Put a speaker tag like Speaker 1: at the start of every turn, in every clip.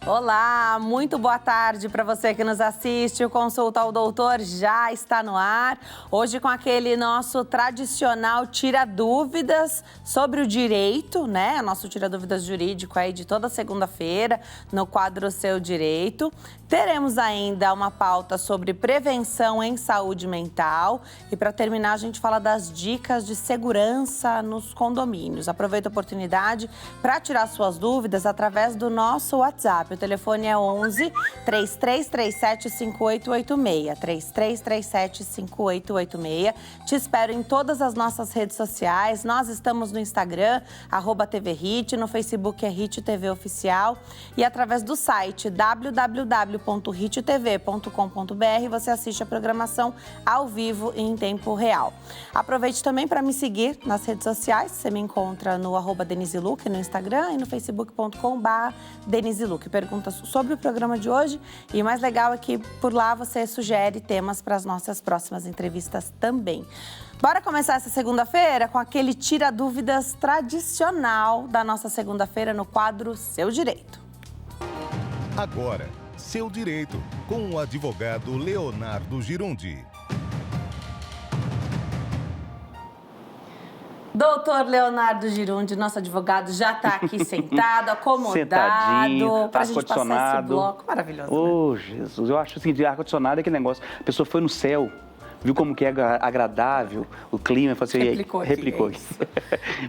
Speaker 1: Olá, muito boa tarde para você que nos assiste. O Consulta ao Doutor já está no ar. Hoje com aquele nosso tradicional Tira Dúvidas sobre o direito, né? Nosso Tira Dúvidas jurídico aí de toda segunda-feira, no quadro Seu Direito. Teremos ainda uma pauta sobre prevenção em saúde mental. E para terminar, a gente fala das dicas de segurança nos condomínios. Aproveita a oportunidade para tirar suas dúvidas através do nosso WhatsApp. O telefone é 11 3337 5886. 3337 5886. Te espero em todas as nossas redes sociais. Nós estamos no Instagram, @TVHit, no Facebook é Hit TV Oficial e através do site www.hittv.com.br você assiste a programação ao vivo e em tempo real. Aproveite também para me seguir nas redes sociais. Você me encontra no @DeniseLuque no Instagram e no facebook.com/DeniseLuque. Perguntas sobre o programa de hoje e o mais legal é que por lá você sugere temas para as nossas próximas entrevistas também. Bora começar essa segunda-feira com aquele Tira Dúvidas tradicional da nossa segunda-feira no quadro Seu Direito.
Speaker 2: Agora, Seu Direito, com o advogado Leonardo Girundi.
Speaker 1: Doutor Leonardo Girundi, nosso advogado, já está aqui sentado, acomodado, para a gente passar esse bloco maravilhoso.
Speaker 3: Oh, Jesus, eu acho assim, de ar-condicionado é aquele negócio, a pessoa foi no céu, viu como que é agradável o clima, assim, replicou isso.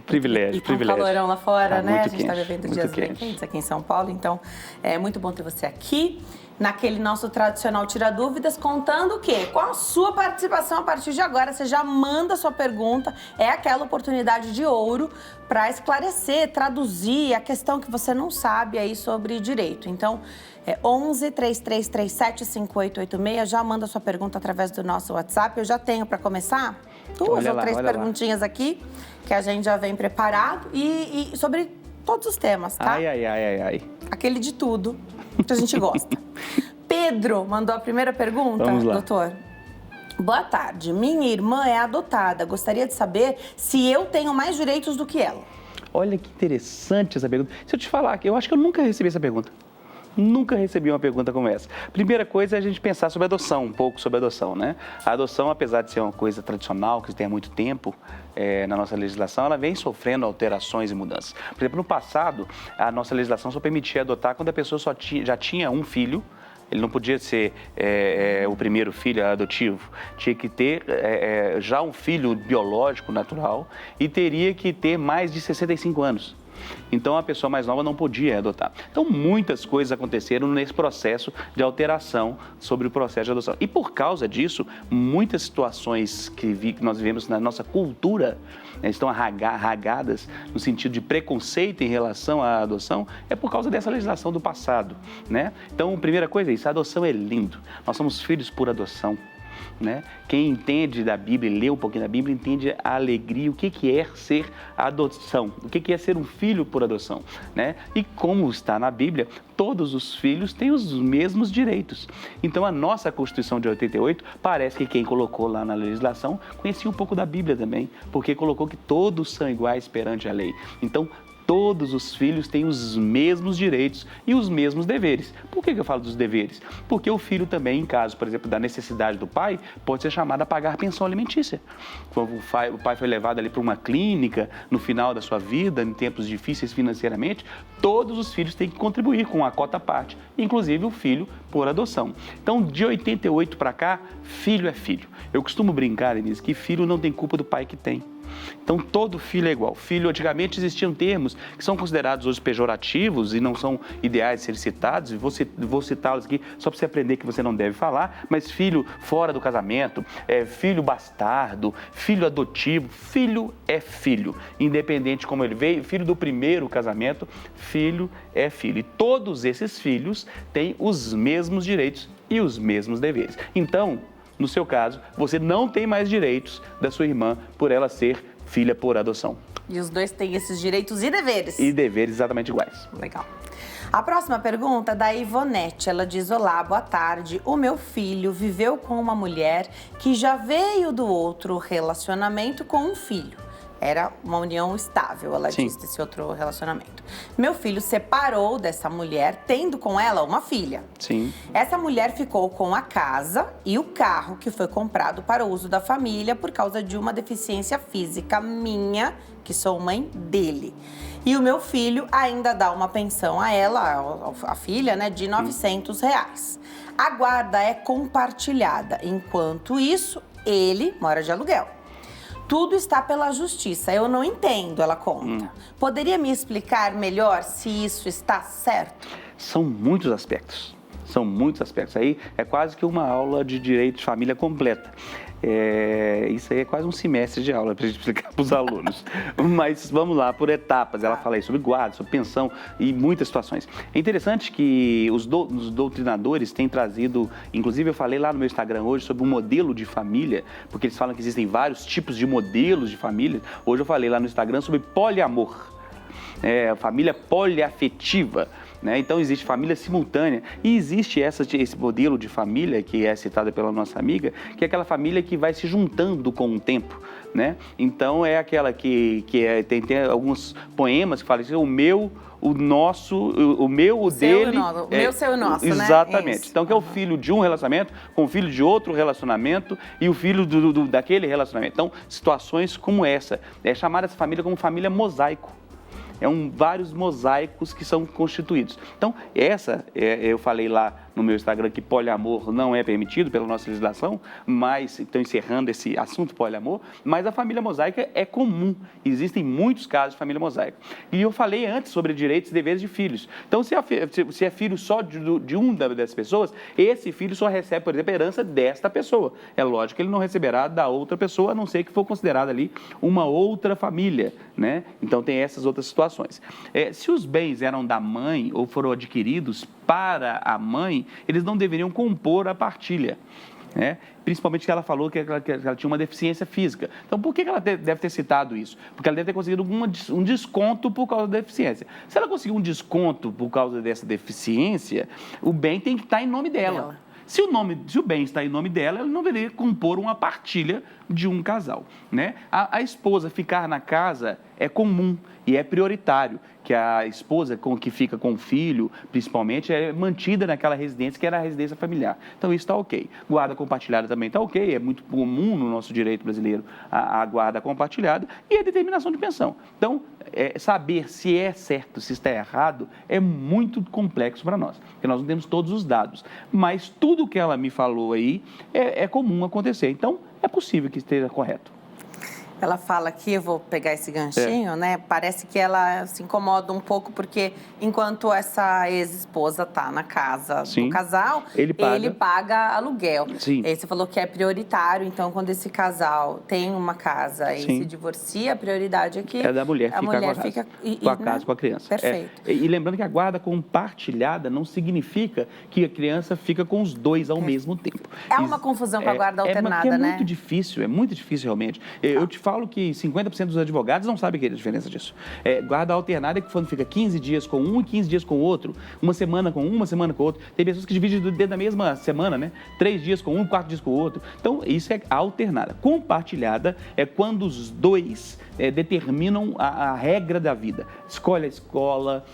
Speaker 3: Privilégio,
Speaker 1: e tá um calorão lá fora, né? A gente está vivendo dias bem
Speaker 3: quente.
Speaker 1: quentes aqui em São Paulo, então é muito bom ter você aqui. Naquele nosso tradicional Tira Dúvidas, contando o quê? Com a sua participação a partir de agora. Você já manda a sua pergunta, é aquela oportunidade de ouro para esclarecer, traduzir a questão que você não sabe aí sobre direito. Então, 11 3337 5886, já manda a sua pergunta através do nosso WhatsApp. Eu já tenho para começar duas ou três perguntinhas aqui, que a gente já vem preparado e sobre todos os temas, tá?
Speaker 3: Ai.
Speaker 1: Aquele de tudo que a gente gosta. Pedro mandou a primeira pergunta, doutor. Boa tarde. Minha irmã é adotada. Gostaria de saber se eu tenho mais direitos do que ela.
Speaker 3: Olha que interessante essa pergunta. Se eu te falar que eu acho que eu nunca recebi essa pergunta. Nunca recebi uma pergunta como essa. Primeira coisa é a gente pensar sobre adoção, um pouco sobre adoção, né? A adoção, apesar de ser uma coisa tradicional, que tem há muito tempo na nossa legislação, ela vem sofrendo alterações e mudanças. Por exemplo, no passado, a nossa legislação só permitia adotar quando a pessoa já tinha um filho. Ele não podia ser o primeiro filho adotivo, tinha que ter já um filho biológico, natural, e teria que ter mais de 65 anos. Então, a pessoa mais nova não podia adotar. Então, muitas coisas aconteceram nesse processo de alteração sobre o processo de adoção. E, por causa disso, muitas situações que nós vivemos na nossa cultura estão arraigadas no sentido de preconceito em relação à adoção, é por causa dessa legislação do passado, né? Então, a primeira coisa é isso, a adoção é lindo. Nós somos filhos por adoção. Né? Quem entende da Bíblia, lê um pouquinho da Bíblia, entende a alegria, o que é ser adoção, o que é ser um filho por adoção, né? E como está na Bíblia, todos os filhos têm os mesmos direitos. Então, a nossa Constituição de 88, parece que quem colocou lá na legislação conhecia um pouco da Bíblia também, porque colocou que todos são iguais perante a lei. Então, todos os filhos têm os mesmos direitos e os mesmos deveres. Por que eu falo dos deveres? Porque o filho também, em caso, por exemplo, da necessidade do pai, pode ser chamado a pagar pensão alimentícia. Quando o pai foi levado ali para uma clínica, no final da sua vida, em tempos difíceis financeiramente, todos os filhos têm que contribuir com a cota à parte, inclusive o filho por adoção. Então, de 88 para cá, filho é filho. Eu costumo brincar, Denise, que filho não tem culpa do pai que tem. Então, todo filho é igual. Filho, antigamente existiam termos que são considerados hoje pejorativos e não são ideais de ser citados. Vou citá-los aqui só para você aprender que você não deve falar. Mas filho fora do casamento, filho bastardo, filho adotivo, filho é filho. Independente de como ele veio, filho do primeiro casamento, filho é filho. E todos esses filhos têm os mesmos direitos e os mesmos deveres. Então, no seu caso, você não tem mais direitos da sua irmã por ela ser filha por adoção.
Speaker 1: E os dois têm esses direitos e deveres.
Speaker 3: E deveres exatamente iguais.
Speaker 1: Legal. A próxima pergunta é da Ivonete. Ela diz: olá, boa tarde. O meu filho viveu com uma mulher que já veio do outro relacionamento com um filho. Era uma união estável, ela
Speaker 3: Sim.
Speaker 1: disse, esse outro relacionamento. Meu filho separou dessa mulher, tendo com ela uma filha.
Speaker 3: Sim.
Speaker 1: Essa mulher ficou com a casa e o carro que foi comprado para o uso da família por causa de uma deficiência física minha, que sou mãe dele. E o meu filho ainda dá uma pensão a ela, a filha, né, de R$900. A guarda é compartilhada. Enquanto isso, ele mora de aluguel. Tudo está pela justiça. Eu não entendo, ela conta. Poderia me explicar melhor se isso está certo?
Speaker 3: São muitos aspectos. São muitos aspectos. Aí é quase que uma aula de direito de família completa. Isso aí é quase um semestre de aula para a gente explicar para os alunos. Mas vamos lá, por etapas. Ela fala aí sobre guarda, sobre pensão e muitas situações. É interessante que os doutrinadores têm trazido, inclusive eu falei lá no meu Instagram hoje sobre um modelo de família, porque eles falam que existem vários tipos de modelos de família. Hoje eu falei lá no Instagram sobre poliamor, família poliafetiva. Então, existe família simultânea e existe esse modelo de família que é citada pela nossa amiga, que é aquela família que vai se juntando com o tempo, Então, é aquela que tem alguns poemas que falam assim, o meu, o nosso, o meu, o dele...
Speaker 1: O meu, seu e nosso,
Speaker 3: exatamente.
Speaker 1: Isso.
Speaker 3: Então, que é o filho de um relacionamento com o filho de outro relacionamento e o filho daquele relacionamento. Então, situações como essa. É chamada essa família como família mosaico. Vários mosaicos que são constituídos. Então, eu falei lá no meu Instagram que poliamor não é permitido pela nossa legislação, mas, estou encerrando esse assunto poliamor, mas a família mosaica é comum. Existem muitos casos de família mosaica. E eu falei antes sobre direitos e deveres de filhos. Então, se é filho só de uma das pessoas, esse filho só recebe, por exemplo, a herança desta pessoa. É lógico que ele não receberá da outra pessoa, a não ser que for considerada ali uma outra família, Então, tem essas outras situações. Se os bens eram da mãe ou foram adquiridos para a mãe, eles não deveriam compor a partilha, Principalmente que ela falou que ela tinha uma deficiência física. Então, por que ela deve ter citado isso? Porque ela deve ter conseguido um desconto por causa da deficiência. Se ela conseguiu um desconto por causa dessa deficiência, o bem tem que estar em nome dela. Se o bem está em nome dela, ela não deveria compor uma partilha de um casal, A esposa ficar na casa é comum e é prioritário, que a esposa que fica com o filho, principalmente, é mantida naquela residência que era a residência familiar. Então, isso está ok. Guarda compartilhada também está ok, é muito comum no nosso direito brasileiro a guarda compartilhada e a determinação de pensão. Então, saber se é certo, se está errado, é muito complexo para nós, porque nós não temos todos os dados. Mas tudo que ela me falou aí é comum acontecer. Então, é possível que esteja correto.
Speaker 1: Ela fala aqui, eu vou pegar esse ganchinho, Parece que ela se incomoda um pouco porque enquanto essa ex-esposa está na casa do casal, ele paga aluguel.
Speaker 3: Sim.
Speaker 1: E aí você falou que é prioritário, então quando esse casal tem uma casa e se divorcia, a prioridade é que
Speaker 3: da mulher ficar com a casa, com a criança.
Speaker 1: Perfeito.
Speaker 3: E lembrando que a guarda compartilhada não significa que a criança fica com os dois ao mesmo tempo.
Speaker 1: É uma confusão com a guarda alternada,
Speaker 3: é muito difícil realmente. Eu te falo que 50% dos advogados não sabem a diferença disso. Guarda alternada é que quando fica 15 dias com um e 15 dias com o outro, uma semana com um, uma semana com o outro. Tem pessoas que dividem dentro da mesma semana, 3 dias com um, 4 dias com o outro. Então, isso é alternada. Compartilhada é quando os dois determinam a regra da vida. Escolhe a escola,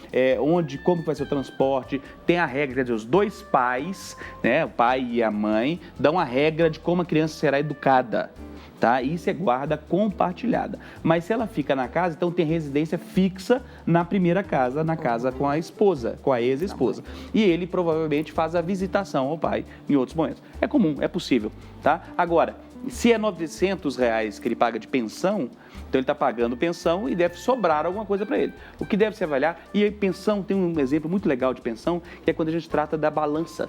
Speaker 3: como vai ser o transporte, tem a regra, quer dizer, os dois pais, o pai e a mãe, dão a regra de como a criança será educada. Isso é guarda compartilhada. Mas se ela fica na casa, então tem residência fixa na primeira casa, na casa com a esposa, com a ex-esposa. E ele provavelmente faz a visitação ao pai em outros momentos. É comum, é possível, Agora, se é R$900 que ele paga de pensão, então ele está pagando pensão e deve sobrar alguma coisa para ele. O que deve se avaliar, e a pensão, tem um exemplo muito legal de pensão, que é quando a gente trata da balança.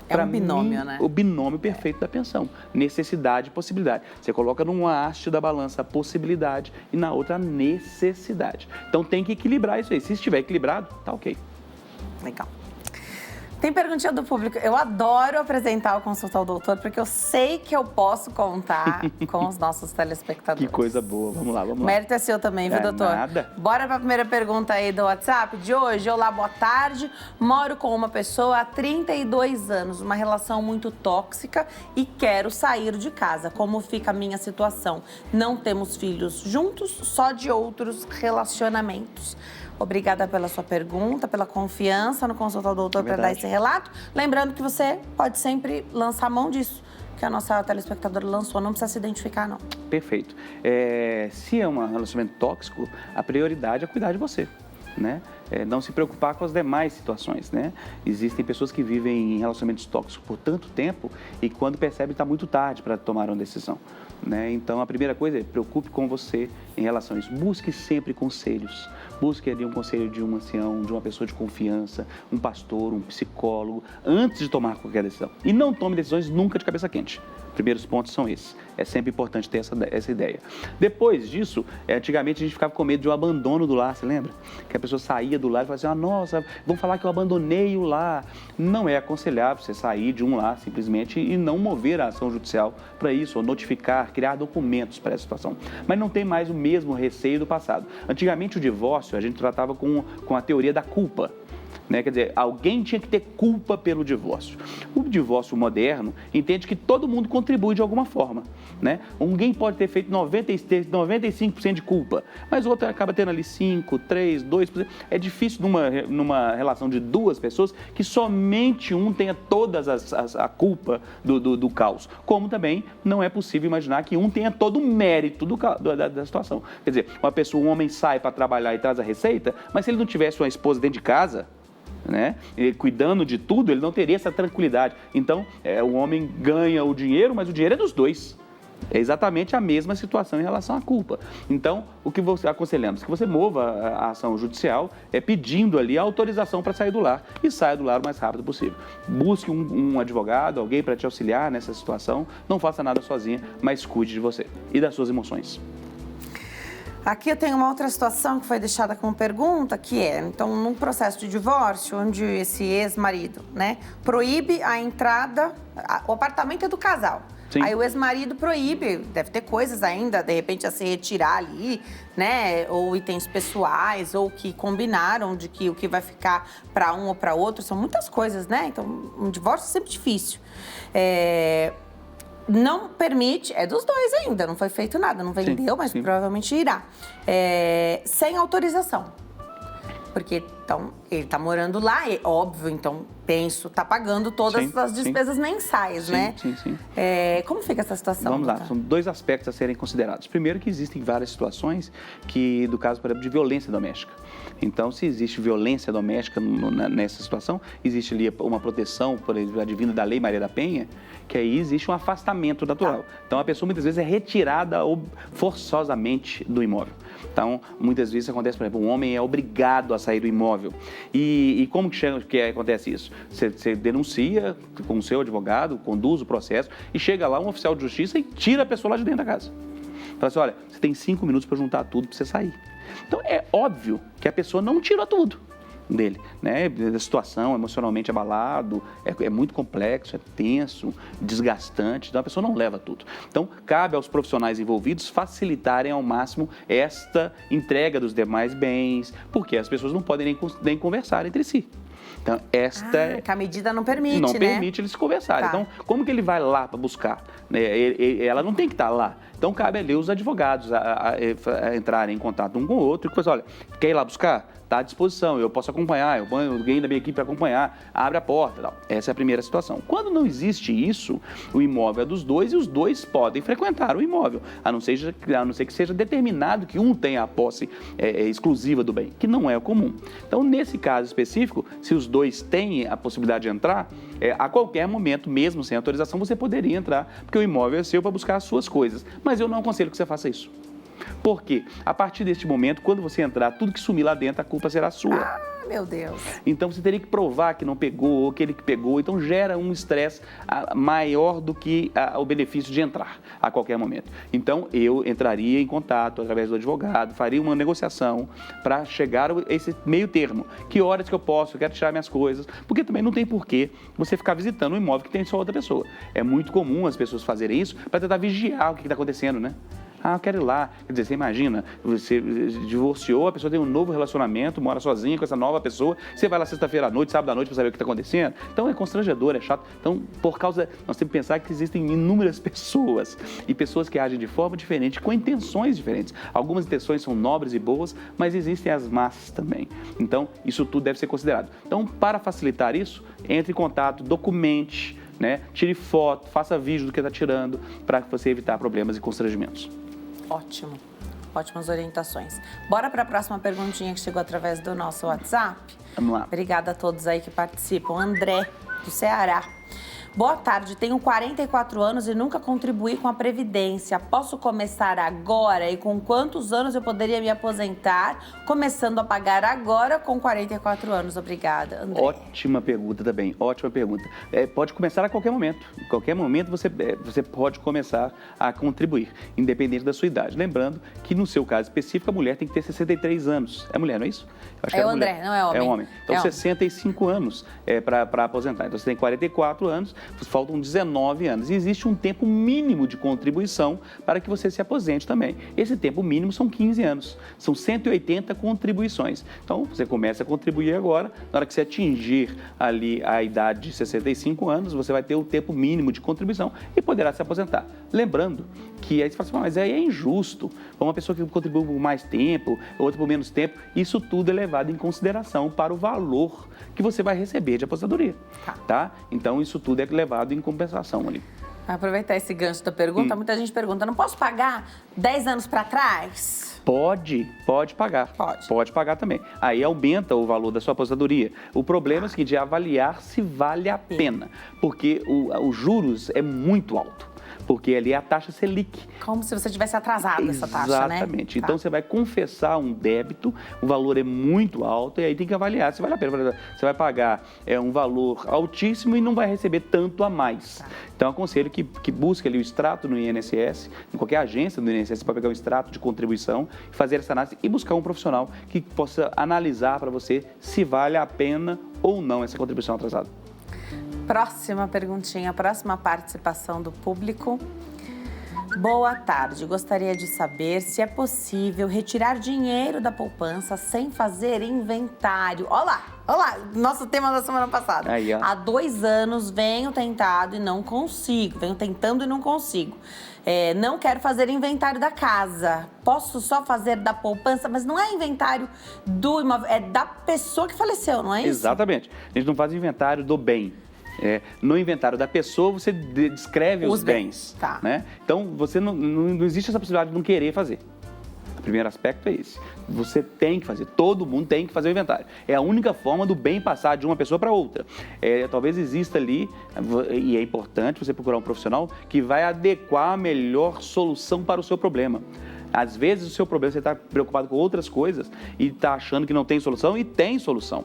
Speaker 1: É um binômio,
Speaker 3: O binômio perfeito da pensão. Necessidade e possibilidade. Você coloca numa haste da balança a possibilidade e na outra a necessidade. Então tem que equilibrar isso aí. Se estiver equilibrado, tá ok.
Speaker 1: Legal. Tem perguntinha do público. Eu adoro apresentar o Consulta ao Doutor, porque eu sei que eu posso contar com os nossos telespectadores.
Speaker 3: Que coisa boa. Vamos lá, vamos lá.
Speaker 1: Mérito é seu também, viu, doutor?
Speaker 3: Nada.
Speaker 1: Bora para a primeira pergunta aí do WhatsApp de hoje. Olá, boa tarde. Moro com uma pessoa há 32 anos, uma relação muito tóxica e quero sair de casa. Como fica a minha situação? Não temos filhos juntos, só de outros relacionamentos. Obrigada pela sua pergunta, pela confiança no Consulta ao Doutor para dar esse relato. Lembrando que você pode sempre lançar mão disso, que a nossa telespectadora lançou, não precisa se identificar, não.
Speaker 3: Perfeito. Se é um relacionamento tóxico, a prioridade é cuidar de você, né? Não se preocupar com as demais situações, né? Existem pessoas que vivem em relacionamentos tóxicos por tanto tempo e quando percebem está muito tarde para tomar uma decisão, né? Então, a primeira coisa é preocupe com você em relação a isso. Busque sempre conselhos. Busque ali um conselho de um ancião, de uma pessoa de confiança, um pastor, um psicólogo, antes de tomar qualquer decisão. E não tome decisões nunca de cabeça quente. Primeiros pontos são esses. É sempre importante ter essa ideia. Depois disso, antigamente a gente ficava com medo de um abandono do lar, você lembra? Que a pessoa saía do lar e falava assim, nossa, vão falar que eu abandonei o lar. Não é aconselhável você sair de um lar simplesmente e não mover a ação judicial para isso, ou notificar, criar documentos para essa situação. Mas não tem mais o mesmo receio do passado. Antigamente o divórcio a gente tratava com a teoria da culpa. Né? Quer dizer, alguém tinha que ter culpa pelo divórcio. O divórcio moderno entende que todo mundo contribui de alguma forma, né? Alguém pode ter feito 95% de culpa, mas o outro acaba tendo ali 5%, 3%, 2%. É difícil numa relação de duas pessoas que somente um tenha todas a culpa do caos. Como também não é possível imaginar que um tenha todo o mérito da situação. Quer dizer, um homem sai para trabalhar e traz a receita, mas se ele não tivesse uma esposa dentro de casa, né, cuidando de tudo, ele não teria essa tranquilidade. Então, o homem ganha o dinheiro, mas o dinheiro é dos dois. É exatamente a mesma situação em relação à culpa. Então, o que aconselhamos? Que você mova a ação judicial pedindo ali a autorização para sair do lar e saia do lar o mais rápido possível. Busque um advogado, alguém para te auxiliar nessa situação. Não faça nada sozinha, mas cuide de você e das suas emoções.
Speaker 1: Aqui eu tenho uma outra situação que foi deixada como pergunta, que então, num processo de divórcio, onde esse ex-marido, né, proíbe a entrada, o apartamento é do casal. Sim. Aí o ex-marido proíbe, deve ter coisas ainda, de repente, a se retirar ali, né, ou itens pessoais, ou que combinaram de que o que vai ficar para um ou para outro, são muitas coisas, né? Então, um divórcio é sempre difícil. Não permite, é dos dois ainda, não foi feito nada, não vendeu, mas provavelmente irá. Sem autorização. Porque, então, ele tá morando lá, é óbvio, então, tá pagando todas as despesas mensais, né?
Speaker 3: Sim.
Speaker 1: Como fica essa situação?
Speaker 3: Vamos lá, são dois aspectos a serem considerados. Primeiro que existem várias situações do caso, por exemplo, de violência doméstica. Então, se existe violência doméstica nessa situação, existe ali uma proteção, por exemplo, advinda da Lei Maria da Penha, que aí existe um afastamento natural. Então, a pessoa muitas vezes é retirada forçosamente do imóvel. Então, muitas vezes acontece, por exemplo, um homem é obrigado a sair do imóvel. E como que acontece isso? Você denuncia com o seu advogado, conduz o processo e chega lá um oficial de justiça e tira a pessoa lá de dentro da casa. Fala assim, olha, você tem 5 minutos para juntar tudo para você sair. Então, é óbvio que a pessoa não tirou tudo dele, né? A situação, emocionalmente abalado, é muito complexo, é tenso, desgastante, então a pessoa não leva tudo. Então, cabe aos profissionais envolvidos facilitarem ao máximo esta entrega dos demais bens, porque as pessoas não podem nem conversar entre si. Então,
Speaker 1: que a medida não permite,
Speaker 3: não permite eles conversarem. Então, como que ele vai lá para buscar? Ela não tem que estar lá. Então, cabe ali os advogados a entrarem em contato um com o outro e depois, olha, quer ir lá buscar? Está à disposição, eu posso acompanhar, eu ponho alguém da minha equipe para acompanhar, abre a porta, tal. Essa é a primeira situação. Quando não existe isso, o imóvel é dos dois e os dois podem frequentar o imóvel, a não ser que seja determinado que um tenha a posse exclusiva do bem, que não é o comum. Então, nesse caso específico, se os dois têm a possibilidade de entrar, a qualquer momento, mesmo sem autorização, você poderia entrar, porque o imóvel é seu para buscar as suas coisas. Mas eu não aconselho que você faça isso. Porque, a partir deste momento, quando você entrar, tudo que sumir lá dentro, a culpa será sua.
Speaker 1: Ai, meu Deus.
Speaker 3: Então, você teria que provar que não pegou, ou que ele que pegou. Então, gera um estresse maior do que o benefício de entrar a qualquer momento. Então, eu entraria em contato através do advogado, faria uma negociação para chegar a esse meio termo. Que horas que eu posso? Eu quero tirar minhas coisas. Porque também não tem porquê você ficar visitando um imóvel que tem só outra pessoa. É muito comum as pessoas fazerem isso para tentar vigiar o que está acontecendo, né? Ah, eu quero ir lá. Quer dizer, você imagina, você divorciou, a pessoa tem um novo relacionamento, mora sozinha com essa nova pessoa, você vai lá sexta-feira à noite, sábado à noite para saber o que está acontecendo. Então é constrangedor, é chato. Então, nós temos que pensar que existem inúmeras pessoas e pessoas que agem de forma diferente, com intenções diferentes. Algumas intenções são nobres e boas, mas existem as más também. Então, isso tudo deve ser considerado. Então, para facilitar isso, entre em contato, documente, né? Tire foto, faça vídeo do que está tirando, para você evitar problemas e constrangimentos.
Speaker 1: Ótimo. Ótimas orientações. Bora para a próxima perguntinha que chegou através do nosso WhatsApp?
Speaker 3: Vamos lá.
Speaker 1: Obrigada a todos aí que participam. André, do Ceará. Boa tarde, tenho 44 anos e nunca contribuí com a Previdência. Posso começar agora? E com quantos anos eu poderia me aposentar? Começando a pagar agora com 44 anos. Obrigada, André.
Speaker 3: Ótima pergunta também, ótima pergunta. Pode começar a qualquer momento. Em qualquer momento você pode começar a contribuir, independente da sua idade. Lembrando que no seu caso específico, a mulher tem que ter 63 anos. É mulher, não é isso? Eu acho que
Speaker 1: é o André,
Speaker 3: mulher.
Speaker 1: não é homem.
Speaker 3: É homem. Então,
Speaker 1: é
Speaker 3: 65 anos para aposentar. Então, você tem 44 anos, faltam 19 anos. E existe um tempo mínimo de contribuição para que você se aposente também. Esse tempo mínimo são 15 anos. São 180 contribuições. Então, você começa a contribuir agora. Na hora que você atingir ali a idade de 65 anos, você vai ter o tempo mínimo de contribuição e poderá se aposentar. Lembrando que aí você fala assim, mas aí é injusto. Uma pessoa que contribui por mais tempo, outra por menos tempo, isso tudo é levado em consideração para o valor que você vai receber de aposentadoria. Tá? Então, isso tudo é levado em compensação ali.
Speaker 1: Aproveitar esse gancho da pergunta, muita gente pergunta, não posso pagar 10 anos para trás?
Speaker 3: Pode pagar. Pode pagar também. Aí aumenta o valor da sua aposentadoria. O problema é o seguinte, é avaliar se vale a pena, porque os juros é muito alto. Porque ali é a taxa Selic.
Speaker 1: Como se você tivesse atrasado essa taxa, né?
Speaker 3: Exatamente. Então, você vai confessar um débito, o valor é muito alto, e aí tem que avaliar se vale a pena. Você vai pagar um valor altíssimo e não vai receber tanto a mais. Então, aconselho que busque ali o extrato no INSS, em qualquer agência do INSS, para pegar um extrato de contribuição, fazer essa análise e buscar um profissional que possa analisar para você se vale a pena ou não essa contribuição atrasada.
Speaker 1: Próxima perguntinha, próxima participação do público. Boa tarde, gostaria de saber se é possível retirar dinheiro da poupança sem fazer inventário. Olha lá, nosso tema da semana passada.
Speaker 3: Aí,
Speaker 1: há 2 anos venho tentando e não consigo, venho tentando e não consigo. Não quero fazer inventário da casa, posso só fazer da poupança, mas não é inventário do imóvel, é da pessoa que faleceu, não é isso?
Speaker 3: Exatamente, a gente não faz inventário do bem. No inventário da pessoa, você descreve os bens.
Speaker 1: Tá.
Speaker 3: Né? Então, você não existe essa possibilidade de não querer fazer. O primeiro aspecto é esse. Você tem que fazer, todo mundo tem que fazer o inventário. É a única forma do bem passar de uma pessoa para outra. Talvez exista ali, e é importante você procurar um profissional que vai adequar a melhor solução para o seu problema. Às vezes, o seu problema, você está preocupado com outras coisas e está achando que não tem solução, e tem solução.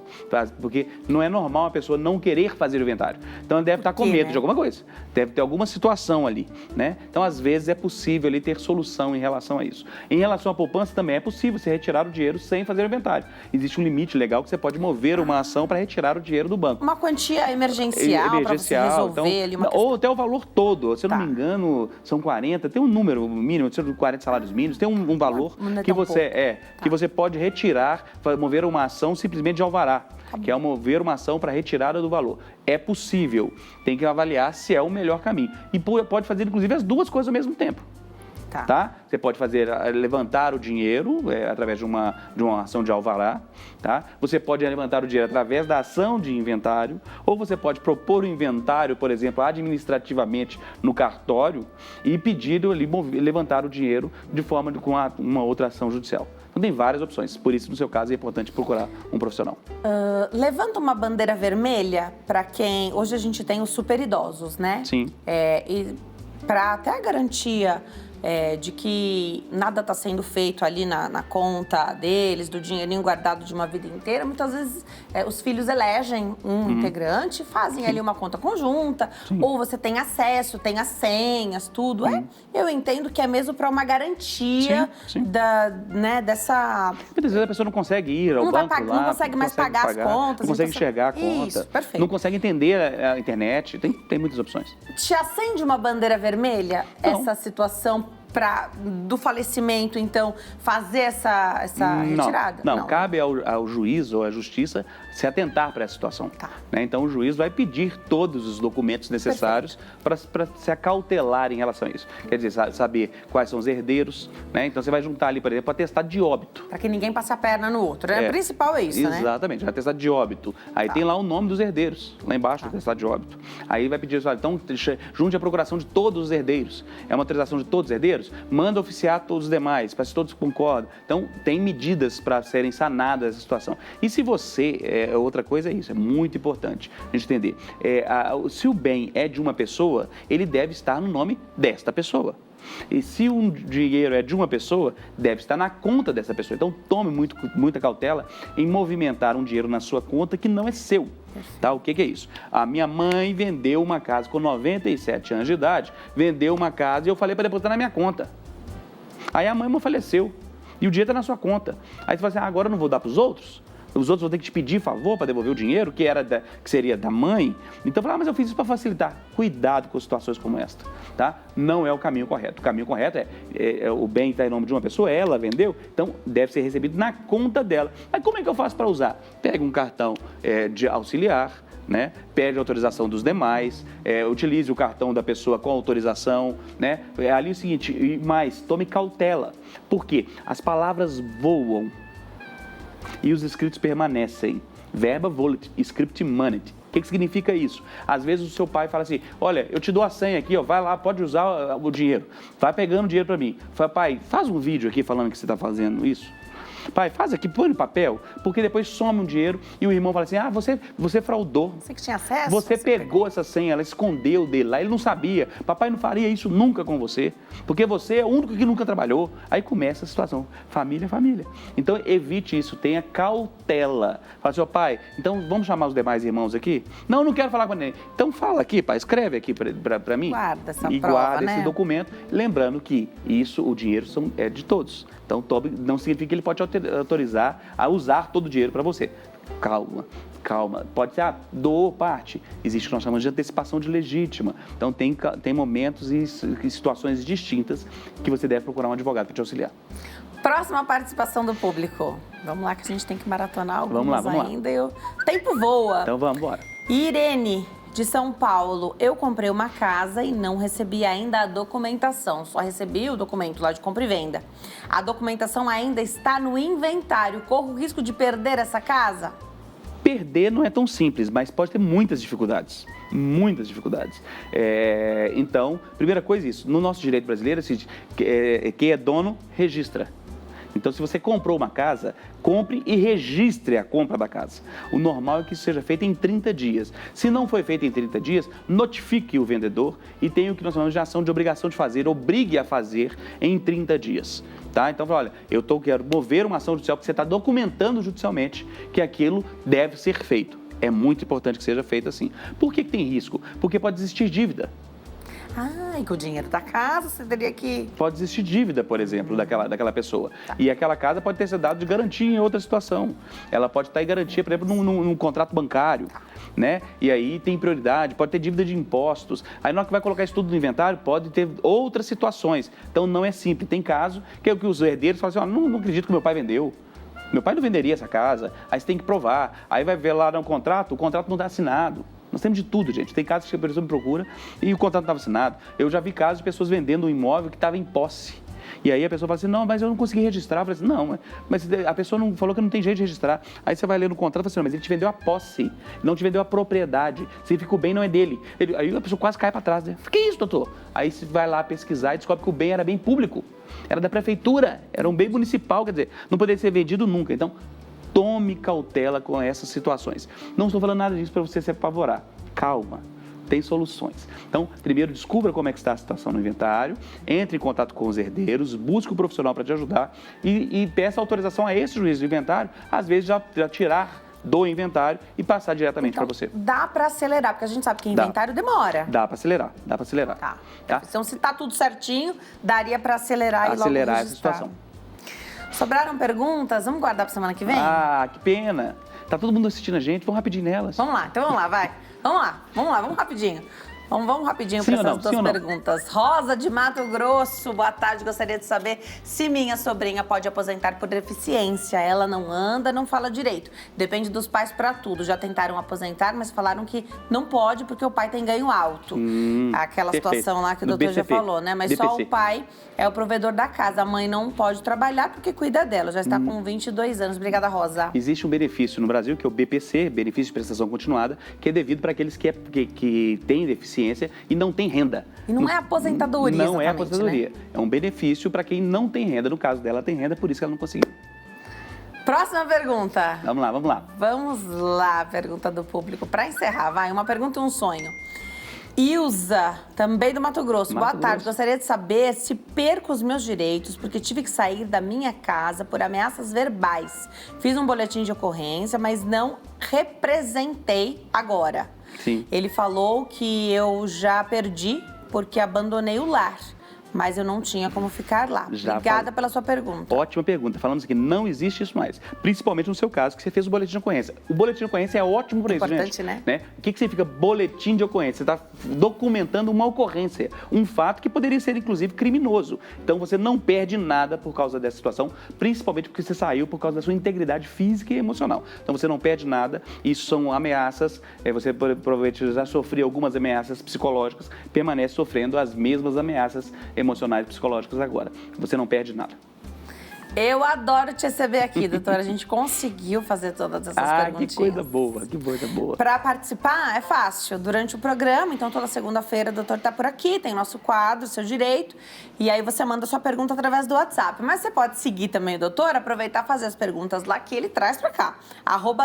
Speaker 3: Porque não é normal uma pessoa não querer fazer o inventário. Então, ela deve estar com medo de alguma coisa. Deve ter alguma situação ali, né? Então, às vezes, é possível ali ter solução em relação a isso. Em relação à poupança, também é possível você retirar o dinheiro sem fazer o inventário. Existe um limite legal que você pode mover uma ação para retirar o dinheiro do banco.
Speaker 1: Uma quantia emergencial para você resolver
Speaker 3: então,
Speaker 1: ali uma questão.
Speaker 3: Ou até o valor todo. Se eu não me engano, são 40, tem um número mínimo, 40 salários mínimos, tem um valor que você pode retirar, mover uma ação simplesmente de alvará, que é mover uma ação para retirada do valor. É possível, tem que avaliar se é o melhor caminho. E pode fazer, inclusive, as duas coisas ao mesmo tempo. Tá? Você pode levantar o dinheiro através de uma ação de alvará, tá? Você pode levantar o dinheiro através da ação de inventário, ou você pode propor o inventário, por exemplo, administrativamente no cartório e pedir ali, levantar o dinheiro de forma com uma outra ação judicial. Então tem várias opções, por isso no seu caso é importante procurar um profissional.
Speaker 1: Levanta uma bandeira vermelha para quem... Hoje a gente tem os super idosos, né?
Speaker 3: Sim.
Speaker 1: E para até a garantia de que nada está sendo feito ali na conta deles, do dinheirinho guardado de uma vida inteira, muitas vezes os filhos elegem um integrante, fazem ali uma conta conjunta, ou você tem acesso, tem as senhas, tudo. Eu entendo que é mesmo para uma garantia dessa...
Speaker 3: Muitas vezes a pessoa não consegue ir ao banco lá,
Speaker 1: não consegue mais pagar as contas.
Speaker 3: Não consegue enxergar a conta.
Speaker 1: Isso, perfeito.
Speaker 3: Não consegue entender a internet. Tem muitas opções.
Speaker 1: Te acende uma bandeira vermelha essa situação do falecimento, então, fazer essa retirada?
Speaker 3: Não, cabe ao juiz ou à justiça se atentar para essa situação. Né? Então, o juiz vai pedir todos os documentos necessários para se acautelar em relação a isso. Quer dizer, saber quais são os herdeiros, né? Então, você vai juntar ali, por exemplo, atestado de óbito.
Speaker 1: Para que ninguém passe a perna no outro. O principal é isso, né?
Speaker 3: Exatamente, atestado de óbito. Aí tem lá o nome dos herdeiros, lá embaixo do atestado de óbito. Aí vai pedir, então, junte a procuração de todos os herdeiros. É uma autorização de todos os herdeiros? Manda oficiar todos os demais, para se todos concordam. Então, tem medidas para serem sanadas essa situação. E se você, outra coisa é isso, é muito importante a gente entender. Se o bem é de uma pessoa, ele deve estar no nome desta pessoa. E se um dinheiro é de uma pessoa, deve estar na conta dessa pessoa. Então, tome muita cautela em movimentar um dinheiro na sua conta que não é seu. Tá? O que é isso? A minha mãe vendeu uma casa com 97 anos de idade, vendeu uma casa e eu falei para depositar na minha conta. Aí a mãe faleceu e o dinheiro está na sua conta. Aí você fala assim, agora eu não vou dar para os outros? Os outros vão ter que te pedir favor para devolver o dinheiro, que seria da mãe. Então, fala, mas eu fiz isso para facilitar. Cuidado com situações como esta, tá? Não é o caminho correto. O caminho correto o bem está em nome de uma pessoa, ela vendeu, então deve ser recebido na conta dela. Mas como é que eu faço para usar? Pega um cartão de auxiliar, né? Pede autorização dos demais, utilize o cartão da pessoa com autorização, né? Ali é o seguinte, e mais, tome cautela. Por quê? As palavras voam e os escritos permanecem. Verba volet, script manet. O que significa isso? Às vezes o seu pai fala assim, olha, eu te dou a senha aqui, ó, vai lá, pode usar o dinheiro. Vai pegando o dinheiro para mim. Fala, pai, faz um vídeo aqui falando que você está fazendo isso. Pai, faz aqui, põe no papel, porque depois some um dinheiro e o irmão fala assim, você fraudou.
Speaker 1: Você que tinha acesso?
Speaker 3: Você pegou essa senha, ela escondeu dele lá, ele não sabia. Papai não faria isso nunca com você, porque você é o único que nunca trabalhou. Aí começa a situação, família é família. Então evite isso, tenha cautela. Fala assim, pai, então vamos chamar os demais irmãos aqui? Não quero falar com ninguém. Então fala aqui, pai, escreve aqui para mim.
Speaker 1: Guarda essa
Speaker 3: prova, guarda esse documento, lembrando que o dinheiro é de todos. Então, não significa que ele pode autorizar a usar todo o dinheiro para você. Calma. Pode ser, doou parte. Existe o que nós chamamos de antecipação de legítima. Então, tem momentos e situações distintas que você deve procurar um advogado para te auxiliar.
Speaker 1: Próxima participação do público. Vamos lá que a gente tem que maratonar algumas ainda. O tempo voa.
Speaker 3: Então, vamos embora.
Speaker 1: Irene, de São Paulo, eu comprei uma casa e não recebi ainda a documentação. Só recebi o documento lá de compra e venda. A documentação ainda está no inventário. Corro o risco de perder essa casa?
Speaker 3: Perder não é tão simples, mas pode ter muitas dificuldades. Muitas dificuldades. Então, primeira coisa é isso. No nosso direito brasileiro, quem é dono, registra. Então, se você comprou uma casa, compre e registre a compra da casa. O normal é que isso seja feito em 30 dias. Se não foi feito em 30 dias, notifique o vendedor e tenha o que nós chamamos de ação de obrigação de fazer, obrigue a fazer em 30 dias. Tá? Então, olha, quero mover uma ação judicial porque você está documentando judicialmente que aquilo deve ser feito. É muito importante que seja feito assim. Por que tem risco? Porque pode existir dívida.
Speaker 1: E com o dinheiro da casa você teria que...
Speaker 3: Pode existir dívida, por exemplo, daquela pessoa. E aquela casa pode ter sido dado de garantia em outra situação. Ela pode estar em garantia, por exemplo, num contrato bancário, né? E aí tem prioridade, pode ter dívida de impostos. Aí na hora que vai colocar isso tudo no inventário, pode ter outras situações. Então não é simples. Tem caso que os herdeiros falam assim, não acredito que meu pai vendeu. Meu pai não venderia essa casa. Aí você tem que provar. Aí vai ver lá no contrato, o contrato não está assinado. Nós temos de tudo, gente. Tem casos que a pessoa me procura e o contrato não estava assinado. Eu já vi casos de pessoas vendendo um imóvel que estava em posse. E aí a pessoa fala assim, não, mas eu não consegui registrar. Eu falei assim, não, mas a pessoa não falou que não tem jeito de registrar. Aí você vai ler no contrato e fala assim, não, mas ele te vendeu a posse, não te vendeu a propriedade. Significa que o bem não é dele. Aí a pessoa quase cai para trás, né? Que isso, doutor? Aí você vai lá pesquisar e descobre que o bem era bem público. Era da prefeitura, era um bem municipal, quer dizer, não poderia ser vendido nunca. Então, tome cautela com essas situações. Não estou falando nada disso para você se apavorar. Calma. tem soluções. Então, primeiro, descubra como é que está a situação no inventário, entre em contato com os herdeiros, busque um profissional para te ajudar e peça autorização a esse juiz do inventário, às vezes já tirar do inventário e passar diretamente para você.
Speaker 1: Dá para acelerar, porque a gente sabe que inventário demora.
Speaker 3: Dá para acelerar, dá para acelerar.
Speaker 1: Tá.
Speaker 3: Tá?
Speaker 1: Então, se tá tudo certinho, daria para acelerar e logo
Speaker 3: Acelerar
Speaker 1: registrar.
Speaker 3: essa situação.
Speaker 1: Sobraram perguntas? Vamos guardar para semana que vem?
Speaker 3: Ah, que pena. Tá todo mundo assistindo a gente, vamos rapidinho nelas.
Speaker 1: Vamos lá, então vamos lá, vai. Vamos rapidinho. Vamos rapidinho para essas duas perguntas. Rosa de Mato Grosso, boa tarde. Gostaria de saber se minha sobrinha pode aposentar por deficiência. Ela não anda, não fala direito. Depende dos pais para tudo. Já tentaram aposentar, mas falaram que não pode porque o pai tem ganho alto. Aquela situação lá que o doutor já falou, né? Mas só o pai é o provedor da casa. A mãe não pode trabalhar porque cuida dela. Já está com 22 anos. Obrigada, Rosa.
Speaker 3: Existe um benefício no Brasil, que é o BPC, Benefício de Prestação Continuada, que é devido para aqueles que têm deficiência e não tem renda.
Speaker 1: E não é aposentadoria,
Speaker 3: não é aposentadoria.
Speaker 1: Né?
Speaker 3: É um benefício para quem não tem renda. No caso dela, tem renda, por isso que ela não conseguiu.
Speaker 1: Próxima pergunta.
Speaker 3: Vamos lá, vamos lá.
Speaker 1: Vamos lá, pergunta do público. Para encerrar, vai, uma pergunta e um sonho. Ilza, também do Mato Grosso. Boa tarde. Gostaria de saber se perco os meus direitos porque tive que sair da minha casa por ameaças verbais. Fiz um boletim de ocorrência, mas não representei agora.
Speaker 3: Sim.
Speaker 1: Ele falou que eu já perdi porque abandonei o lar, mas eu não tinha como ficar lá. Obrigada pela sua pergunta.
Speaker 3: Ótima pergunta. Falamos aqui, não existe isso mais. Principalmente no seu caso, que você fez o boletim de ocorrência. O boletim de ocorrência é ótimo por isso, gente.
Speaker 1: Importante, né?
Speaker 3: O que significa boletim de ocorrência? Você está documentando uma ocorrência, um fato que poderia ser, inclusive, criminoso. Então, você não perde nada por causa dessa situação, principalmente porque você saiu por causa da sua integridade física e emocional. Então, você não perde nada. Isso são ameaças. Você provavelmente já sofreu algumas ameaças psicológicas, permanece sofrendo as mesmas ameaças emocionais e psicológicas agora. Você não perde nada.
Speaker 1: Eu adoro te receber aqui, doutora. A gente conseguiu fazer todas essas perguntinhas.
Speaker 3: Que coisa boa, que coisa boa.
Speaker 1: Para participar é fácil. Durante o programa, então toda segunda-feira o doutor está por aqui, tem nosso quadro, Seu Direito, e aí você manda sua pergunta através do WhatsApp. Mas você pode seguir também o doutor, aproveitar e fazer as perguntas lá que ele traz para cá.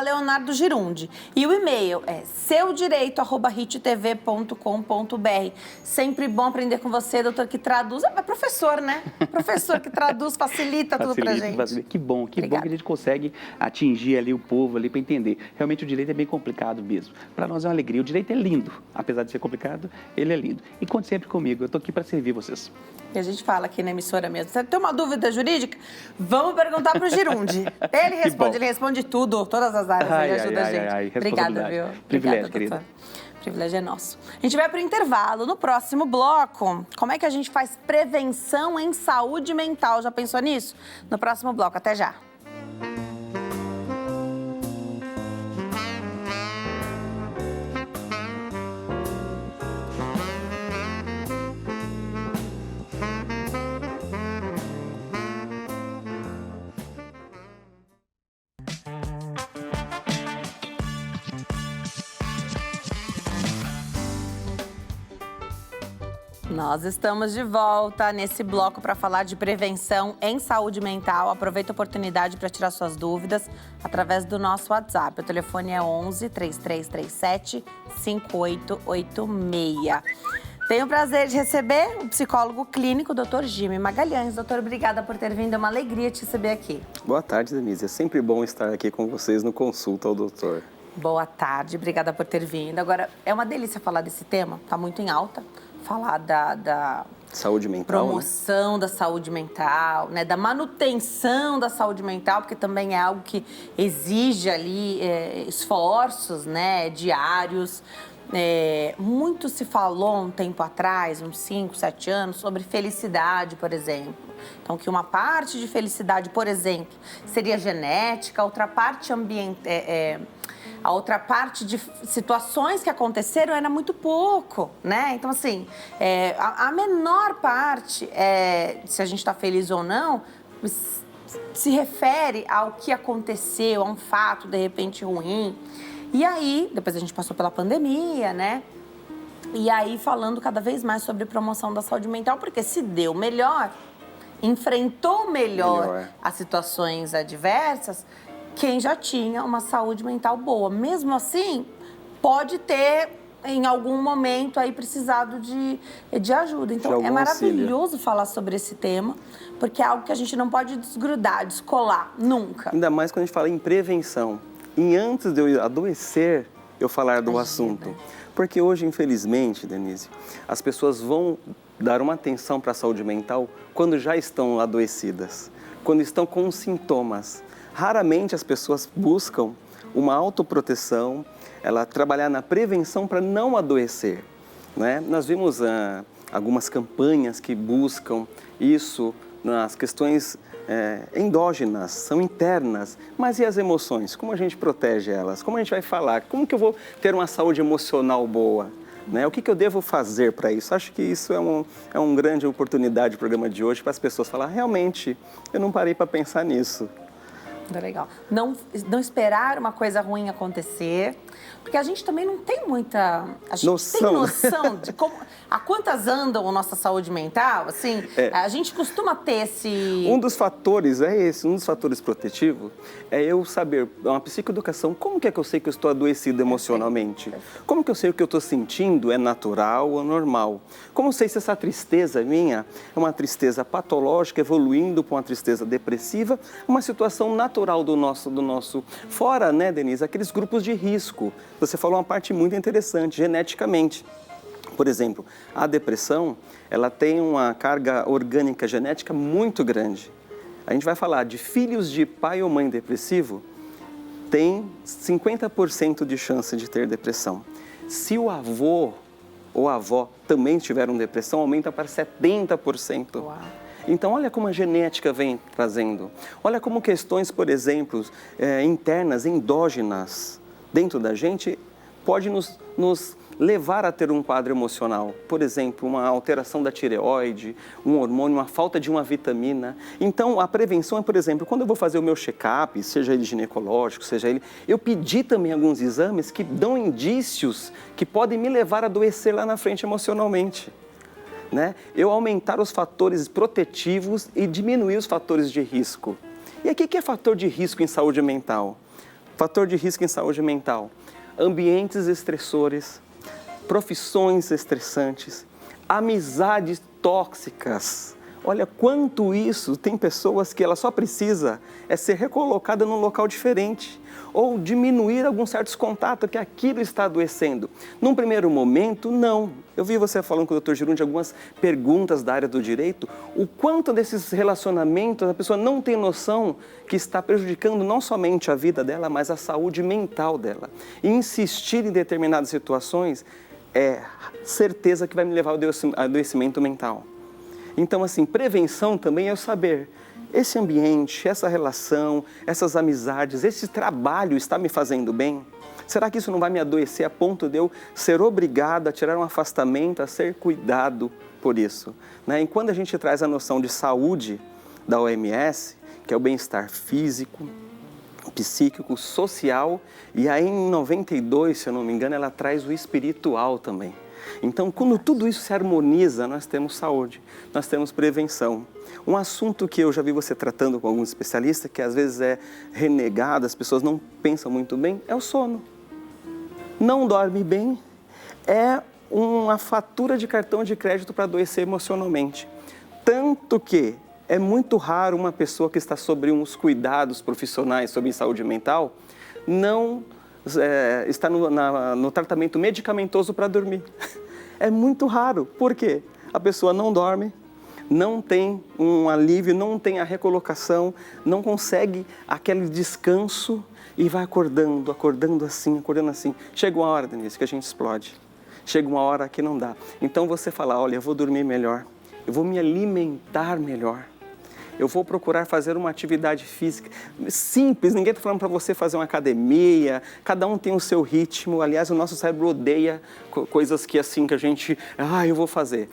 Speaker 1: @Leonardo Girundi. E o e-mail é seudireito@hittv.com.br. Sempre bom aprender com você, doutor, que traduz. É professor, né? Professor que traduz, facilita tudo pra gente.
Speaker 3: Que bom que a gente consegue atingir ali o povo ali para entender. Realmente o direito é bem complicado mesmo. Para nós é uma alegria. O direito é lindo, apesar de ser complicado, ele é lindo. E conte sempre comigo, eu tô aqui para servir vocês.
Speaker 1: E a gente fala aqui na emissora mesmo. Você tem uma dúvida jurídica? Vamos perguntar pro Girundi. Ele responde tudo, todas as áreas, ele ajuda a gente. Obrigada, viu?
Speaker 3: Privilégio, querida.
Speaker 1: O privilégio é nosso. A gente vai para o intervalo. No próximo bloco, como é que a gente faz prevenção em saúde mental? Já pensou nisso? No próximo bloco. Até já. Nós estamos de volta nesse bloco para falar de prevenção em saúde mental. Aproveita a oportunidade para tirar suas dúvidas através do nosso WhatsApp. O telefone é 11 3337 5886. Tenho o prazer de receber o psicólogo clínico, Dr. Jimmy Magalhães. Doutor, obrigada por ter vindo. É uma alegria te receber aqui.
Speaker 4: Boa tarde, Denise. É sempre bom estar aqui com vocês no Consulta ao Doutor.
Speaker 1: Boa tarde, obrigada por ter vindo. Agora, é uma delícia falar desse tema, está muito em alta. Falar da
Speaker 4: saúde mental,
Speaker 1: promoção, né? Da saúde mental, né? Da manutenção da saúde mental, porque também é algo que exige ali esforços, né? Diários. Muito se falou um tempo atrás, uns 5, 7 anos, sobre felicidade, por exemplo. Então, que uma parte de felicidade, por exemplo, seria genética, outra parte a outra parte de situações que aconteceram era muito pouco, né? Então, assim, a menor parte, se a gente está feliz ou não, se refere ao que aconteceu, a um fato, de repente, ruim. E aí, depois a gente passou pela pandemia, né? E aí, falando cada vez mais sobre promoção da saúde mental, porque se deu melhor, enfrentou melhor as situações adversas, quem já tinha uma saúde mental boa. Mesmo assim, pode ter em algum momento aí precisado de ajuda. Então,
Speaker 4: algum
Speaker 1: é maravilhoso falar sobre esse tema, porque é algo que a gente não pode desgrudar, descolar, nunca.
Speaker 4: Ainda mais quando a gente fala em prevenção. E antes de eu adoecer, eu falar do assunto. Porque hoje, infelizmente, Denise, as pessoas vão dar uma atenção para a saúde mental quando já estão adoecidas, quando estão com sintomas. Raramente as pessoas buscam uma autoproteção, ela trabalhar na prevenção para não adoecer, né? Nós vimos algumas campanhas que buscam isso nas questões endógenas, são internas. Mas e as emoções? Como a gente protege elas? Como a gente vai falar? Como que eu vou ter uma saúde emocional boa? Né? O que eu devo fazer para isso? Acho que isso é uma grande oportunidade do programa de hoje para as pessoas falar, realmente, eu não parei para pensar nisso.
Speaker 1: Legal. Não esperar uma coisa ruim acontecer, porque a gente também não tem muita... A gente
Speaker 4: noção.
Speaker 1: tem noção de como... A quantas andam a nossa saúde mental, assim? A gente costuma ter esse...
Speaker 4: Um dos fatores um dos fatores protetivos é eu saber, uma psicoeducação, como que é que eu sei que eu estou adoecido emocionalmente? Como que eu sei o que eu estou sentindo é natural ou normal? Como eu sei se essa tristeza minha é uma tristeza patológica, evoluindo para uma tristeza depressiva, uma situação natural do nosso... Fora, né, Denise, aqueles grupos de risco. Você falou uma parte muito interessante, geneticamente. Por exemplo, a depressão, ela tem uma carga orgânica genética muito grande. A gente vai falar de filhos de pai ou mãe depressivo, tem 50% de chance de ter depressão. Se o avô ou a avó também tiveram depressão, aumenta para 70%.
Speaker 1: Uau.
Speaker 4: Então, olha como a genética vem trazendo. Olha como questões, por exemplo, internas, endógenas, dentro da gente, pode nos levar a ter um quadro emocional. Por exemplo, uma alteração da tireoide, um hormônio, uma falta de uma vitamina. Então, a prevenção é, por exemplo, quando eu vou fazer o meu check-up, seja ele ginecológico, seja ele... Eu pedi também alguns exames que dão indícios que podem me levar a adoecer lá na frente emocionalmente. Né? Eu aumentar os fatores protetivos e diminuir os fatores de risco. E aqui, o que é fator de risco em saúde mental? Fator de risco em saúde mental. Ambientes estressores, profissões estressantes, amizades tóxicas. Olha quanto isso, tem pessoas que ela só precisa ser recolocada num local diferente ou diminuir alguns certos contatos que aquilo está adoecendo. Num primeiro momento, não. Eu vi você falando com o Dr. Girundi algumas perguntas da área do direito, o quanto desses relacionamentos a pessoa não tem noção que está prejudicando não somente a vida dela, mas a saúde mental dela. E insistir em determinadas situações é certeza que vai me levar ao adoecimento mental. Então, assim, prevenção também é o saber, esse ambiente, essa relação, essas amizades, esse trabalho está me fazendo bem? Será que isso não vai me adoecer a ponto de eu ser obrigado a tirar um afastamento, a ser cuidado por isso? Né? E quando a gente traz a noção de saúde da OMS, que é o bem-estar físico, psíquico, social, e aí em 92, se eu não me engano, ela traz o espiritual também. Então, quando tudo isso se harmoniza, nós temos saúde, nós temos prevenção. Um assunto que eu já vi você tratando com alguns especialistas, que às vezes é renegado, as pessoas não pensam muito bem, é o sono. Não dorme bem, é uma fatura de cartão de crédito para adoecer emocionalmente. Tanto que é muito raro uma pessoa que está sobre uns cuidados profissionais sobre saúde mental não está no tratamento medicamentoso para dormir. É muito raro. Por quê? A pessoa não dorme, não tem um alívio, não tem a recolocação, não consegue aquele descanso e vai acordando assim. Chega uma hora, Denise, que a gente explode. Chega uma hora que não dá. Então você fala, olha, eu vou dormir melhor, eu vou me alimentar melhor. Eu vou procurar fazer uma atividade física simples, ninguém está falando para você fazer uma academia, cada um tem o seu ritmo. Aliás, o nosso cérebro odeia coisas que assim, que a gente, eu vou fazer.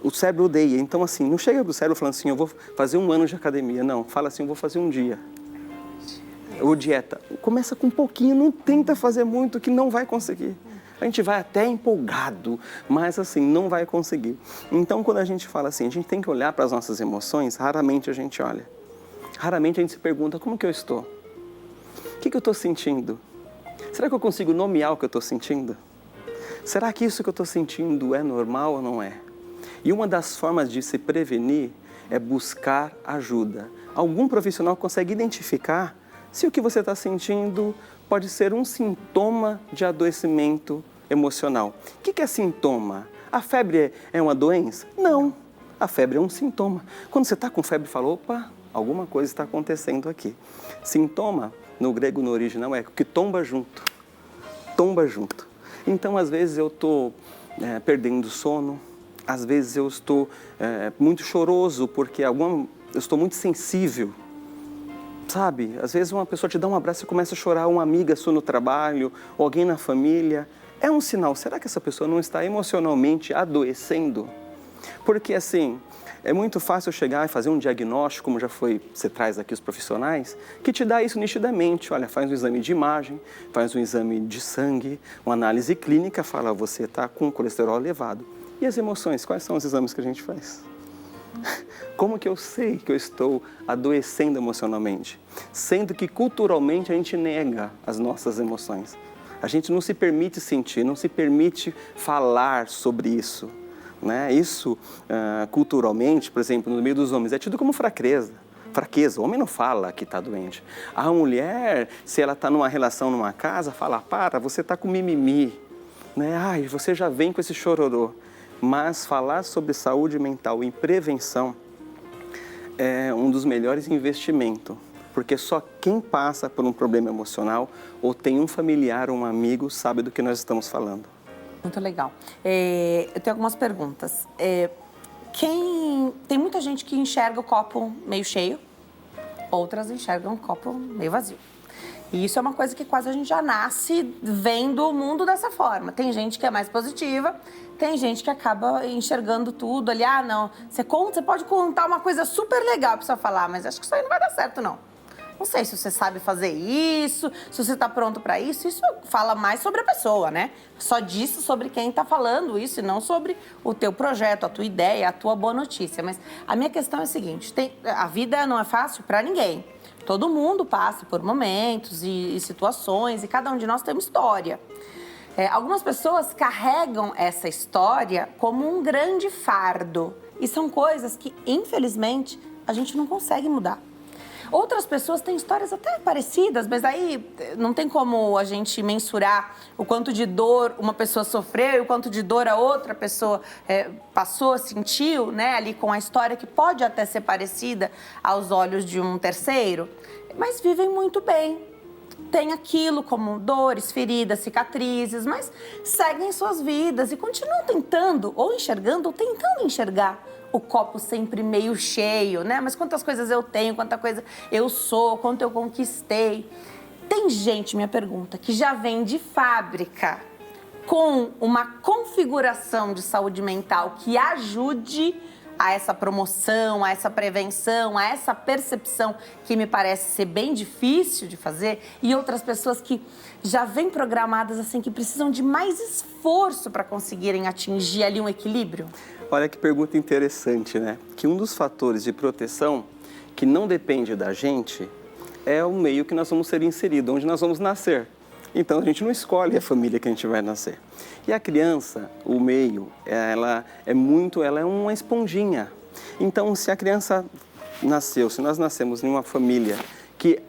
Speaker 4: O cérebro odeia, então assim, não chega pro cérebro falando assim, eu vou fazer 1 ano de academia, não, fala assim, eu vou fazer um dia. Ou dieta, começa com um pouquinho, não tenta fazer muito que não vai conseguir. A gente vai até empolgado, mas assim, não vai conseguir. Então, quando a gente fala assim, a gente tem que olhar para as nossas emoções, raramente a gente olha. Raramente a gente se pergunta, como que eu estou? O que eu estou sentindo? Será que eu consigo nomear o que eu estou sentindo? Será que isso que eu estou sentindo é normal ou não é? E uma das formas de se prevenir é buscar ajuda. Algum profissional consegue identificar se o que você está sentindo pode ser um sintoma de adoecimento emocional. O que é sintoma? A febre é uma doença? Não, a febre é um sintoma. Quando você está com febre, fala, opa, alguma coisa está acontecendo aqui. Sintoma, no grego, no original, é o que tomba junto. Tomba junto. Então, às vezes, eu estou perdendo sono, às vezes eu estou muito choroso porque eu estou muito sensível. Sabe, às vezes uma pessoa te dá um abraço e começa a chorar, uma amiga sua no trabalho, ou alguém na família. É um sinal, será que essa pessoa não está emocionalmente adoecendo? Porque assim, é muito fácil chegar e fazer um diagnóstico, como você traz aqui os profissionais, que te dá isso nitidamente. Olha, faz um exame de imagem, faz um exame de sangue, uma análise clínica, fala, você está com colesterol elevado. E as emoções, quais são os exames que a gente faz? Como que eu sei que eu estou adoecendo emocionalmente? Sendo que culturalmente a gente nega as nossas emoções. A gente não se permite sentir, não se permite falar sobre isso. Né? Isso, culturalmente, por exemplo, no meio dos homens, é tido como fraqueza. O homem não fala que está doente. A mulher, se ela está numa relação, numa casa, fala, você está com mimimi. Né? Ai, você já vem com esse chororô. Mas falar sobre saúde mental e prevenção é um dos melhores investimentos, porque só quem passa por um problema emocional ou tem um familiar ou um amigo sabe do que nós estamos falando.
Speaker 1: Muito legal. Eu tenho algumas perguntas. Tem muita gente que enxerga o copo meio cheio, outras enxergam o copo meio vazio. E isso é uma coisa que quase a gente já nasce vendo o mundo dessa forma. Tem gente que é mais positiva, tem gente que acaba enxergando tudo ali. Não, você pode contar uma coisa super legal pra pessoa falar, mas acho que isso aí não vai dar certo, não. Não sei se você sabe fazer isso, se você tá pronto pra isso. Isso fala mais sobre a pessoa, né? Só diz sobre quem tá falando isso e não sobre o teu projeto, a tua ideia, a tua boa notícia. Mas a minha questão é a seguinte, a vida não é fácil pra ninguém. Todo mundo passa por momentos e situações e cada um de nós tem uma história. Algumas pessoas carregam essa história como um grande fardo. E são coisas que, infelizmente, a gente não consegue mudar. Outras pessoas têm histórias até parecidas, mas aí não tem como a gente mensurar o quanto de dor uma pessoa sofreu e o quanto de dor a outra pessoa passou, sentiu, né, ali com a história que pode até ser parecida aos olhos de um terceiro, mas vivem muito bem. Tem aquilo como dores, feridas, cicatrizes, mas seguem suas vidas e continuam tentando, ou enxergando, ou tentando enxergar o copo sempre meio cheio, né? Mas quantas coisas eu tenho, quanta coisa eu sou, quanto eu conquistei. Tem gente, minha pergunta, que já vem de fábrica com uma configuração de saúde mental que ajude a essa promoção, a essa prevenção, a essa percepção que me parece ser bem difícil de fazer, e outras pessoas que já vêm programadas assim, que precisam de mais esforço para conseguirem atingir ali um equilíbrio?
Speaker 4: Olha que pergunta interessante, né? Que um dos fatores de proteção que não depende da gente é o meio que nós vamos ser inseridos, onde nós vamos nascer. Então, a gente não escolhe a família que a gente vai nascer. E a criança, o meio, ela é uma esponjinha. Então, se a criança nasceu, se nós nascemos em uma família que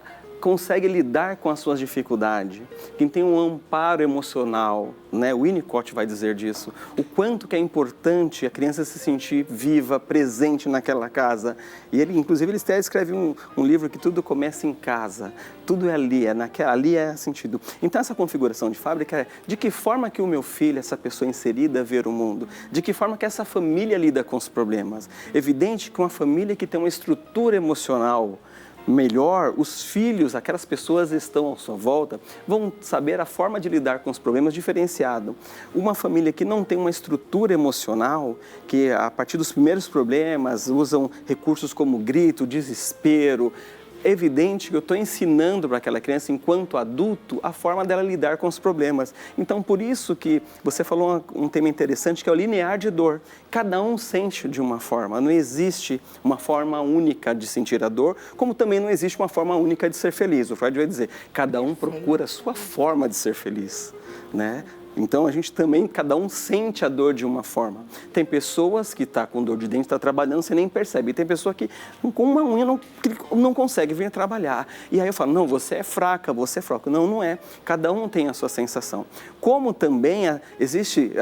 Speaker 4: consegue lidar com as suas dificuldades, quem tem um amparo emocional, né? O Winnicott vai dizer disso, o quanto que é importante a criança se sentir viva, presente naquela casa. E ele, inclusive, ele até escreve um livro que tudo começa em casa, tudo é ali, ali é sentido. Então, essa configuração de fábrica é de que forma que o meu filho, essa pessoa inserida, vê o mundo, de que forma que essa família lida com os problemas. Evidente que uma família que tem uma estrutura emocional melhor, os filhos, aquelas pessoas que estão à sua volta, vão saber a forma de lidar com os problemas diferenciado. Uma família que não tem uma estrutura emocional, que a partir dos primeiros problemas usam recursos como grito, desespero, é evidente que eu estou ensinando para aquela criança, enquanto adulto, a forma dela lidar com os problemas. Então, por isso que você falou um tema interessante, que é o linear de dor. Cada um sente de uma forma. Não existe uma forma única de sentir a dor, como também não existe uma forma única de ser feliz. O Freud vai dizer, cada um procura a sua forma de ser feliz, né? Então, a gente também, cada um sente a dor de uma forma. Tem pessoas que estão com dor de dente, está trabalhando, você nem percebe. E tem pessoa que com uma unha não consegue vir trabalhar. E aí eu falo, não, você é fraca, você é fraco. Não, não é. Cada um tem a sua sensação. Como também existe,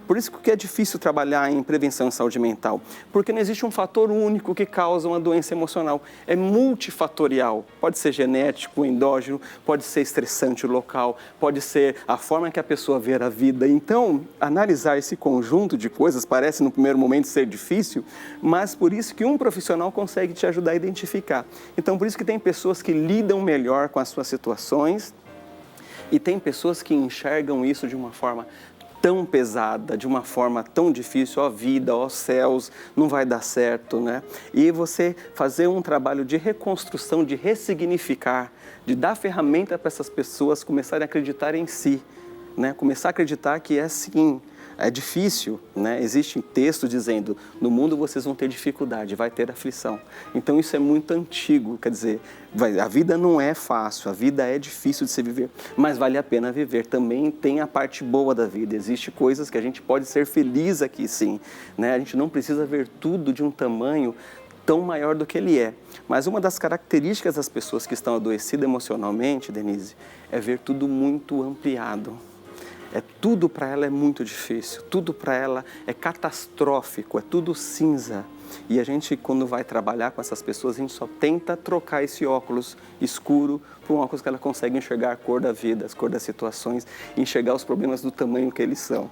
Speaker 4: por isso que é difícil trabalhar em prevenção em saúde mental, porque não existe um fator único que causa uma doença emocional. É multifatorial. Pode ser genético, endógeno, pode ser estressante local, pode ser a forma que a pessoa vê a vida. Então, analisar esse conjunto de coisas parece no primeiro momento ser difícil, mas por isso que um profissional consegue te ajudar a identificar. Então, por isso que tem pessoas que lidam melhor com as suas situações e tem pessoas que enxergam isso de uma forma tão pesada, de uma forma tão difícil, ó vida, ó céus, não vai dar certo, né? E você fazer um trabalho de reconstrução, de ressignificar, de dar ferramenta para essas pessoas começarem a acreditar em si, né? Começar a acreditar que é sim, é difícil, né? Existe texto dizendo, no mundo vocês vão ter dificuldade, vai ter aflição. Então isso é muito antigo, quer dizer, a vida não é fácil, a vida é difícil de se viver, mas vale a pena viver. Também tem a parte boa da vida, existe coisas que a gente pode ser feliz aqui sim, né? A gente não precisa ver tudo de um tamanho tão maior do que ele é. Mas uma das características das pessoas que estão adoecidas emocionalmente, Denise, é ver tudo muito ampliado. Tudo para ela é muito difícil, tudo para ela é catastrófico, é tudo cinza. E a gente, quando vai trabalhar com essas pessoas, a gente só tenta trocar esse óculos escuro por um óculos que ela consegue enxergar a cor da vida, as cores das situações, enxergar os problemas do tamanho que eles são.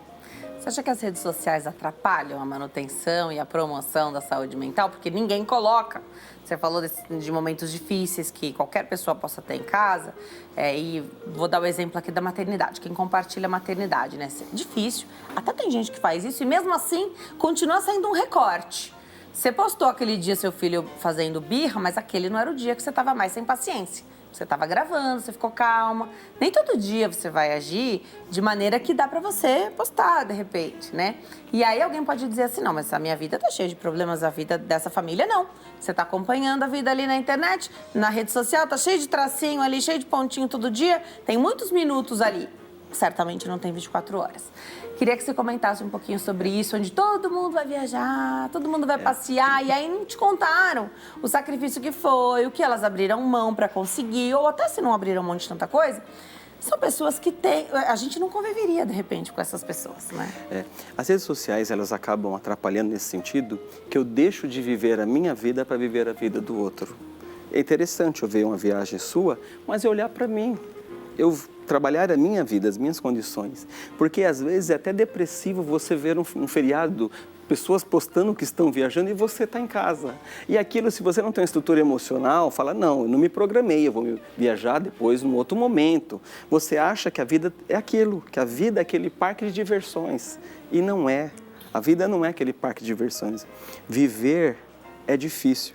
Speaker 1: Você acha que as redes sociais atrapalham a manutenção e a promoção da saúde mental? Porque ninguém coloca. Você falou de momentos difíceis que qualquer pessoa possa ter em casa. E vou dar o exemplo aqui da maternidade. Quem compartilha a maternidade, né? É difícil. Até tem gente que faz isso e mesmo assim continua sendo um recorte. Você postou aquele dia seu filho fazendo birra, mas aquele não era o dia que você estava mais sem paciência. Você estava gravando, você ficou calma. Nem todo dia você vai agir de maneira que dá pra você postar, de repente, né? E aí alguém pode dizer assim, não, mas a minha vida tá cheia de problemas, a vida dessa família não. Você tá acompanhando a vida ali na internet, na rede social, tá cheio de tracinho ali, cheio de pontinho todo dia. Tem muitos minutos ali. Certamente não tem 24 horas. Queria que você comentasse um pouquinho sobre isso, onde todo mundo vai viajar, todo mundo vai passear, e aí não te contaram o sacrifício que foi, o que elas abriram mão para conseguir, ou até se não abriram mão de tanta coisa, são pessoas que tem... A gente não conviveria, de repente, com essas pessoas, né?
Speaker 4: As redes sociais, elas acabam atrapalhando nesse sentido, que eu deixo de viver a minha vida para viver a vida do outro. É interessante eu ver uma viagem sua, mas eu olhar para mim. Eu trabalhar a minha vida, as minhas condições. Porque às vezes é até depressivo você ver um feriado, pessoas postando que estão viajando e você está em casa. E aquilo, se você não tem uma estrutura emocional, fala, não, eu não me programei, eu vou viajar depois num outro momento. Você acha que a vida é aquilo, que a vida é aquele parque de diversões. E não é. A vida não é aquele parque de diversões. Viver é difícil.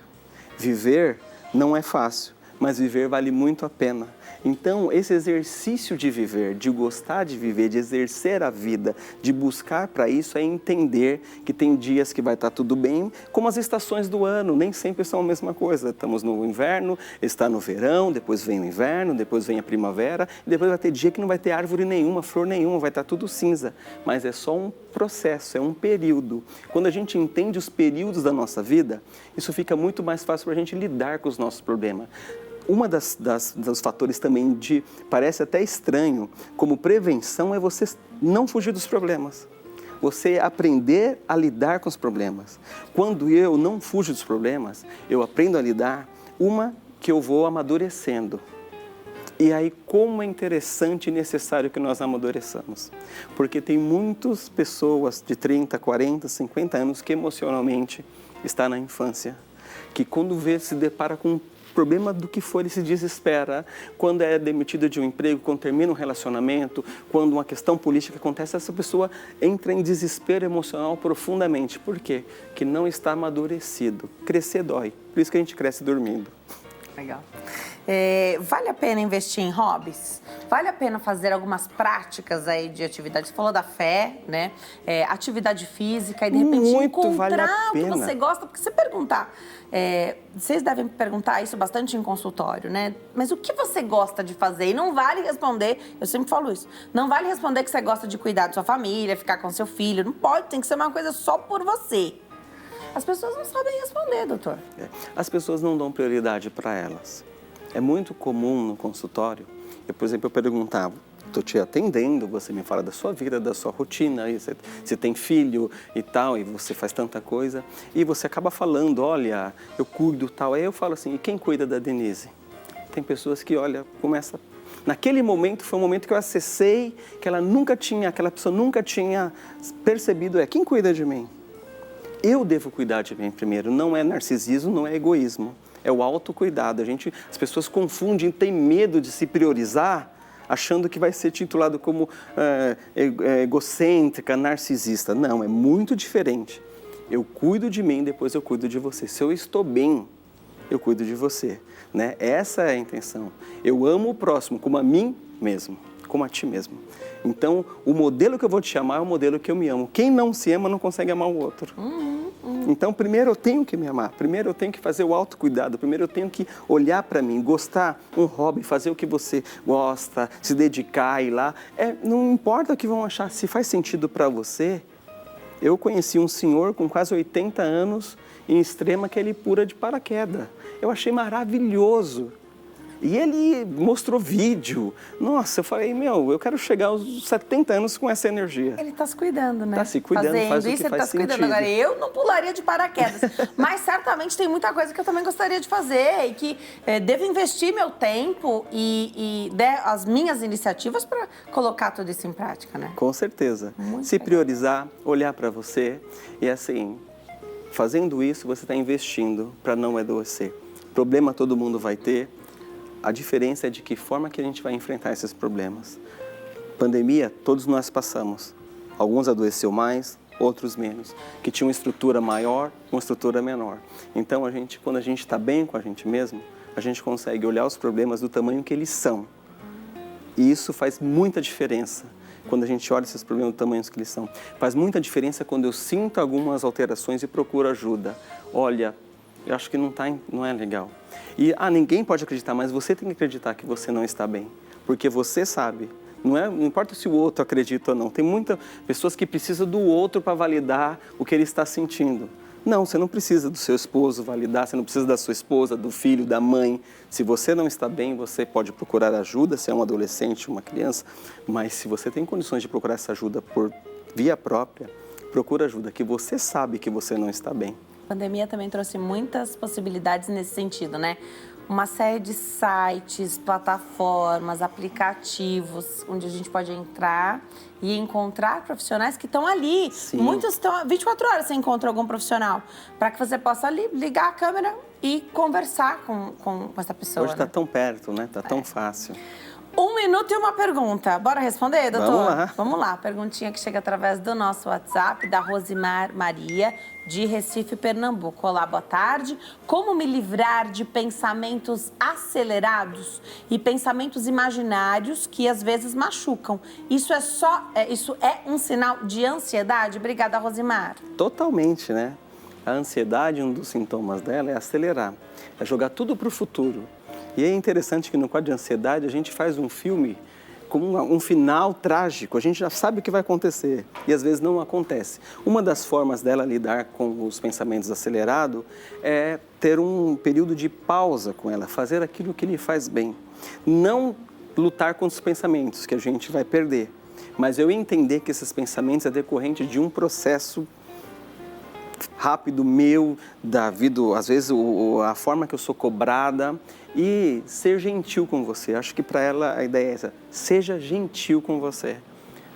Speaker 4: Viver não é fácil, mas viver vale muito a pena. Então, esse exercício de viver, de gostar de viver, de exercer a vida, de buscar para isso, é entender que tem dias que vai estar tudo bem, como as estações do ano, nem sempre são a mesma coisa. Estamos no inverno, está no verão, depois vem o inverno, depois vem a primavera, e depois vai ter dia que não vai ter árvore nenhuma, flor nenhuma, vai estar tudo cinza. Mas é só um processo, é um período. Quando a gente entende os períodos da nossa vida, isso fica muito mais fácil para a gente lidar com os nossos problemas. Uma dos fatores também parece até estranho, como prevenção, é você não fugir dos problemas. Você aprender a lidar com os problemas. Quando eu não fujo dos problemas, eu aprendo a lidar, que eu vou amadurecendo. E aí, como é interessante e necessário que nós amadureçamos. Porque tem muitas pessoas de 30, 40, 50 anos que emocionalmente estão na infância, que quando se depara com problema do que for, ele se desespera. Quando é demitido de um emprego, quando termina um relacionamento, quando uma questão política acontece, essa pessoa entra em desespero emocional profundamente. Por quê? Que não está amadurecido. Crescer dói. Por isso que a gente cresce dormindo.
Speaker 1: Legal. Vale a pena investir em hobbies? Vale a pena fazer algumas práticas aí de atividade? Você falou da fé, né? Atividade física e de repente
Speaker 4: Muito vale a
Speaker 1: encontrar o que
Speaker 4: pena.
Speaker 1: você gosta. Porque você perguntar, vocês devem perguntar isso bastante em consultório, né? Mas o que você gosta de fazer? E não vale responder, eu sempre falo isso, não vale responder que você gosta de cuidar da sua família, ficar com seu filho. Não pode, tem que ser uma coisa só por você. As pessoas não sabem responder, doutor.
Speaker 4: As pessoas não dão prioridade para elas. É muito comum no consultório, por exemplo, eu perguntava, estou te atendendo, você me fala da sua vida, da sua rotina, e você tem filho e tal, e você faz tanta coisa, e você acaba falando, olha, eu cuido tal. Aí eu falo assim, e quem cuida da Denise? Tem pessoas que, olha, começa... Naquele momento, foi um momento que eu acessei, que aquela pessoa nunca tinha percebido, quem cuida de mim? Eu devo cuidar de mim primeiro, não é narcisismo, não é egoísmo, é o autocuidado. As pessoas confundem, têm medo de se priorizar, achando que vai ser titulado como egocêntrica, narcisista. Não, é muito diferente. Eu cuido de mim, depois eu cuido de você. Se eu estou bem, eu cuido de você, né? Essa é a intenção. Eu amo o próximo como a mim mesmo, como a ti mesmo. Então, o modelo que eu vou te chamar é o modelo que eu me amo. Quem não se ama não consegue amar o outro. Então, primeiro eu tenho que me amar, primeiro eu tenho que fazer o autocuidado, primeiro eu tenho que olhar para mim, gostar, um hobby, fazer o que você gosta, se dedicar, ir lá. Não importa o que vão achar, se faz sentido para você. Eu conheci um senhor com quase 80 anos, em Extrema, que ele pula de paraquedas. Eu achei maravilhoso. E ele mostrou vídeo. Nossa, eu falei, eu quero chegar aos 70 anos com essa energia.
Speaker 1: Ele está se cuidando, né?
Speaker 4: Está se cuidando, faz o que faz sentido.
Speaker 1: Cuidando. Agora, eu não pularia de paraquedas. Mas certamente tem muita coisa que eu também gostaria de fazer e que devo investir meu tempo e as minhas iniciativas para colocar tudo isso em prática, né?
Speaker 4: Com certeza.
Speaker 1: Muito
Speaker 4: se
Speaker 1: legal.
Speaker 4: Priorizar, olhar para você e assim, fazendo isso, você está investindo para não adoecer. Problema todo mundo vai ter. A diferença é de que forma que a gente vai enfrentar esses problemas. Pandemia, todos nós passamos. Alguns adoeceu mais, outros menos. Que tinham uma estrutura maior, uma estrutura menor. Então, quando a gente está bem com a gente mesmo, a gente consegue olhar os problemas do tamanho que eles são. E isso faz muita diferença quando a gente olha esses problemas do tamanho que eles são. Faz muita diferença quando eu sinto algumas alterações e procuro ajuda. Olha, eu acho que não é legal. E ninguém pode acreditar, mas você tem que acreditar que você não está bem. Porque você sabe. Não importa se o outro acredita ou não. Tem muitas pessoas que precisam do outro para validar o que ele está sentindo. Não, você não precisa do seu esposo validar, você não precisa da sua esposa, do filho, da mãe. Se você não está bem, você pode procurar ajuda, se é um adolescente, uma criança. Mas se você tem condições de procurar essa ajuda por via própria, procura ajuda, que você sabe que você não está bem.
Speaker 1: A pandemia também trouxe muitas possibilidades nesse sentido, né? Uma série de sites, plataformas, aplicativos, onde a gente pode entrar e encontrar profissionais que estão ali.
Speaker 4: Sim.
Speaker 1: Muitos estão... 24 horas você encontra algum profissional, para que você possa ligar a câmera e conversar com essa pessoa.
Speaker 4: Hoje está tão perto, né? Está tão fácil.
Speaker 1: 1 minuto e uma pergunta. Bora responder, doutor?
Speaker 4: Vamos lá.
Speaker 1: Vamos lá. Perguntinha que chega através do nosso WhatsApp, da Rosimar Maria, de Recife, Pernambuco. Olá, boa tarde. Como me livrar de pensamentos acelerados e pensamentos imaginários que às vezes machucam? Isso é um sinal de ansiedade? Obrigada, Rosimar.
Speaker 4: Totalmente, né? A ansiedade, um dos sintomas dela é acelerar, é jogar tudo para o futuro. E é interessante que no quadro de ansiedade a gente faz um filme com um final trágico, a gente já sabe o que vai acontecer e às vezes não acontece. Uma das formas dela lidar com os pensamentos acelerados é ter um período de pausa com ela, fazer aquilo que lhe faz bem. Não lutar contra os pensamentos, que a gente vai perder, mas eu entender que esses pensamentos é decorrente de um processo rápido meu, da vida, às vezes a forma que eu sou cobrada, e ser gentil com você. Acho que para ela a ideia é essa, seja gentil com você,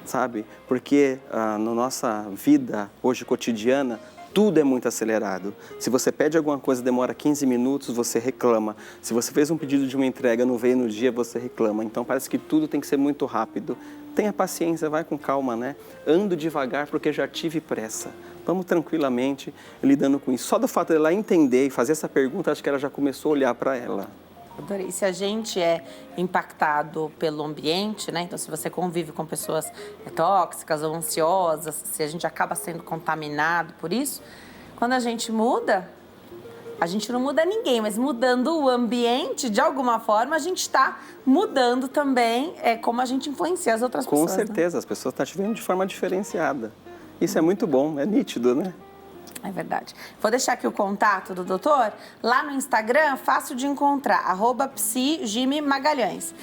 Speaker 4: sabe? Porque na nossa vida hoje cotidiana, tudo é muito acelerado. Se você pede alguma coisa, demora 15 minutos, você reclama. Se você fez um pedido de uma entrega, não veio no dia, você reclama. Então parece que tudo tem que ser muito rápido. Tenha paciência, vai com calma, né? Ando devagar porque já tive pressa. Vamos tranquilamente lidando com isso. Só do fato dela entender e fazer essa pergunta, acho que ela já começou a olhar para ela.
Speaker 1: Adorei. Se a gente é impactado pelo ambiente, né? Então, se você convive com pessoas tóxicas ou ansiosas, se a gente acaba sendo contaminado por isso, quando a gente muda, a gente não muda ninguém, mas mudando o ambiente, de alguma forma, a gente está mudando também como a gente influencia as outras pessoas.
Speaker 4: Com certeza, né? As pessoas estão te vendo de forma diferenciada. Isso é muito bom, é nítido, né?
Speaker 1: É verdade. Vou deixar aqui o contato do doutor. Lá no Instagram, fácil de encontrar, @psi_Jimmy_Magalhães.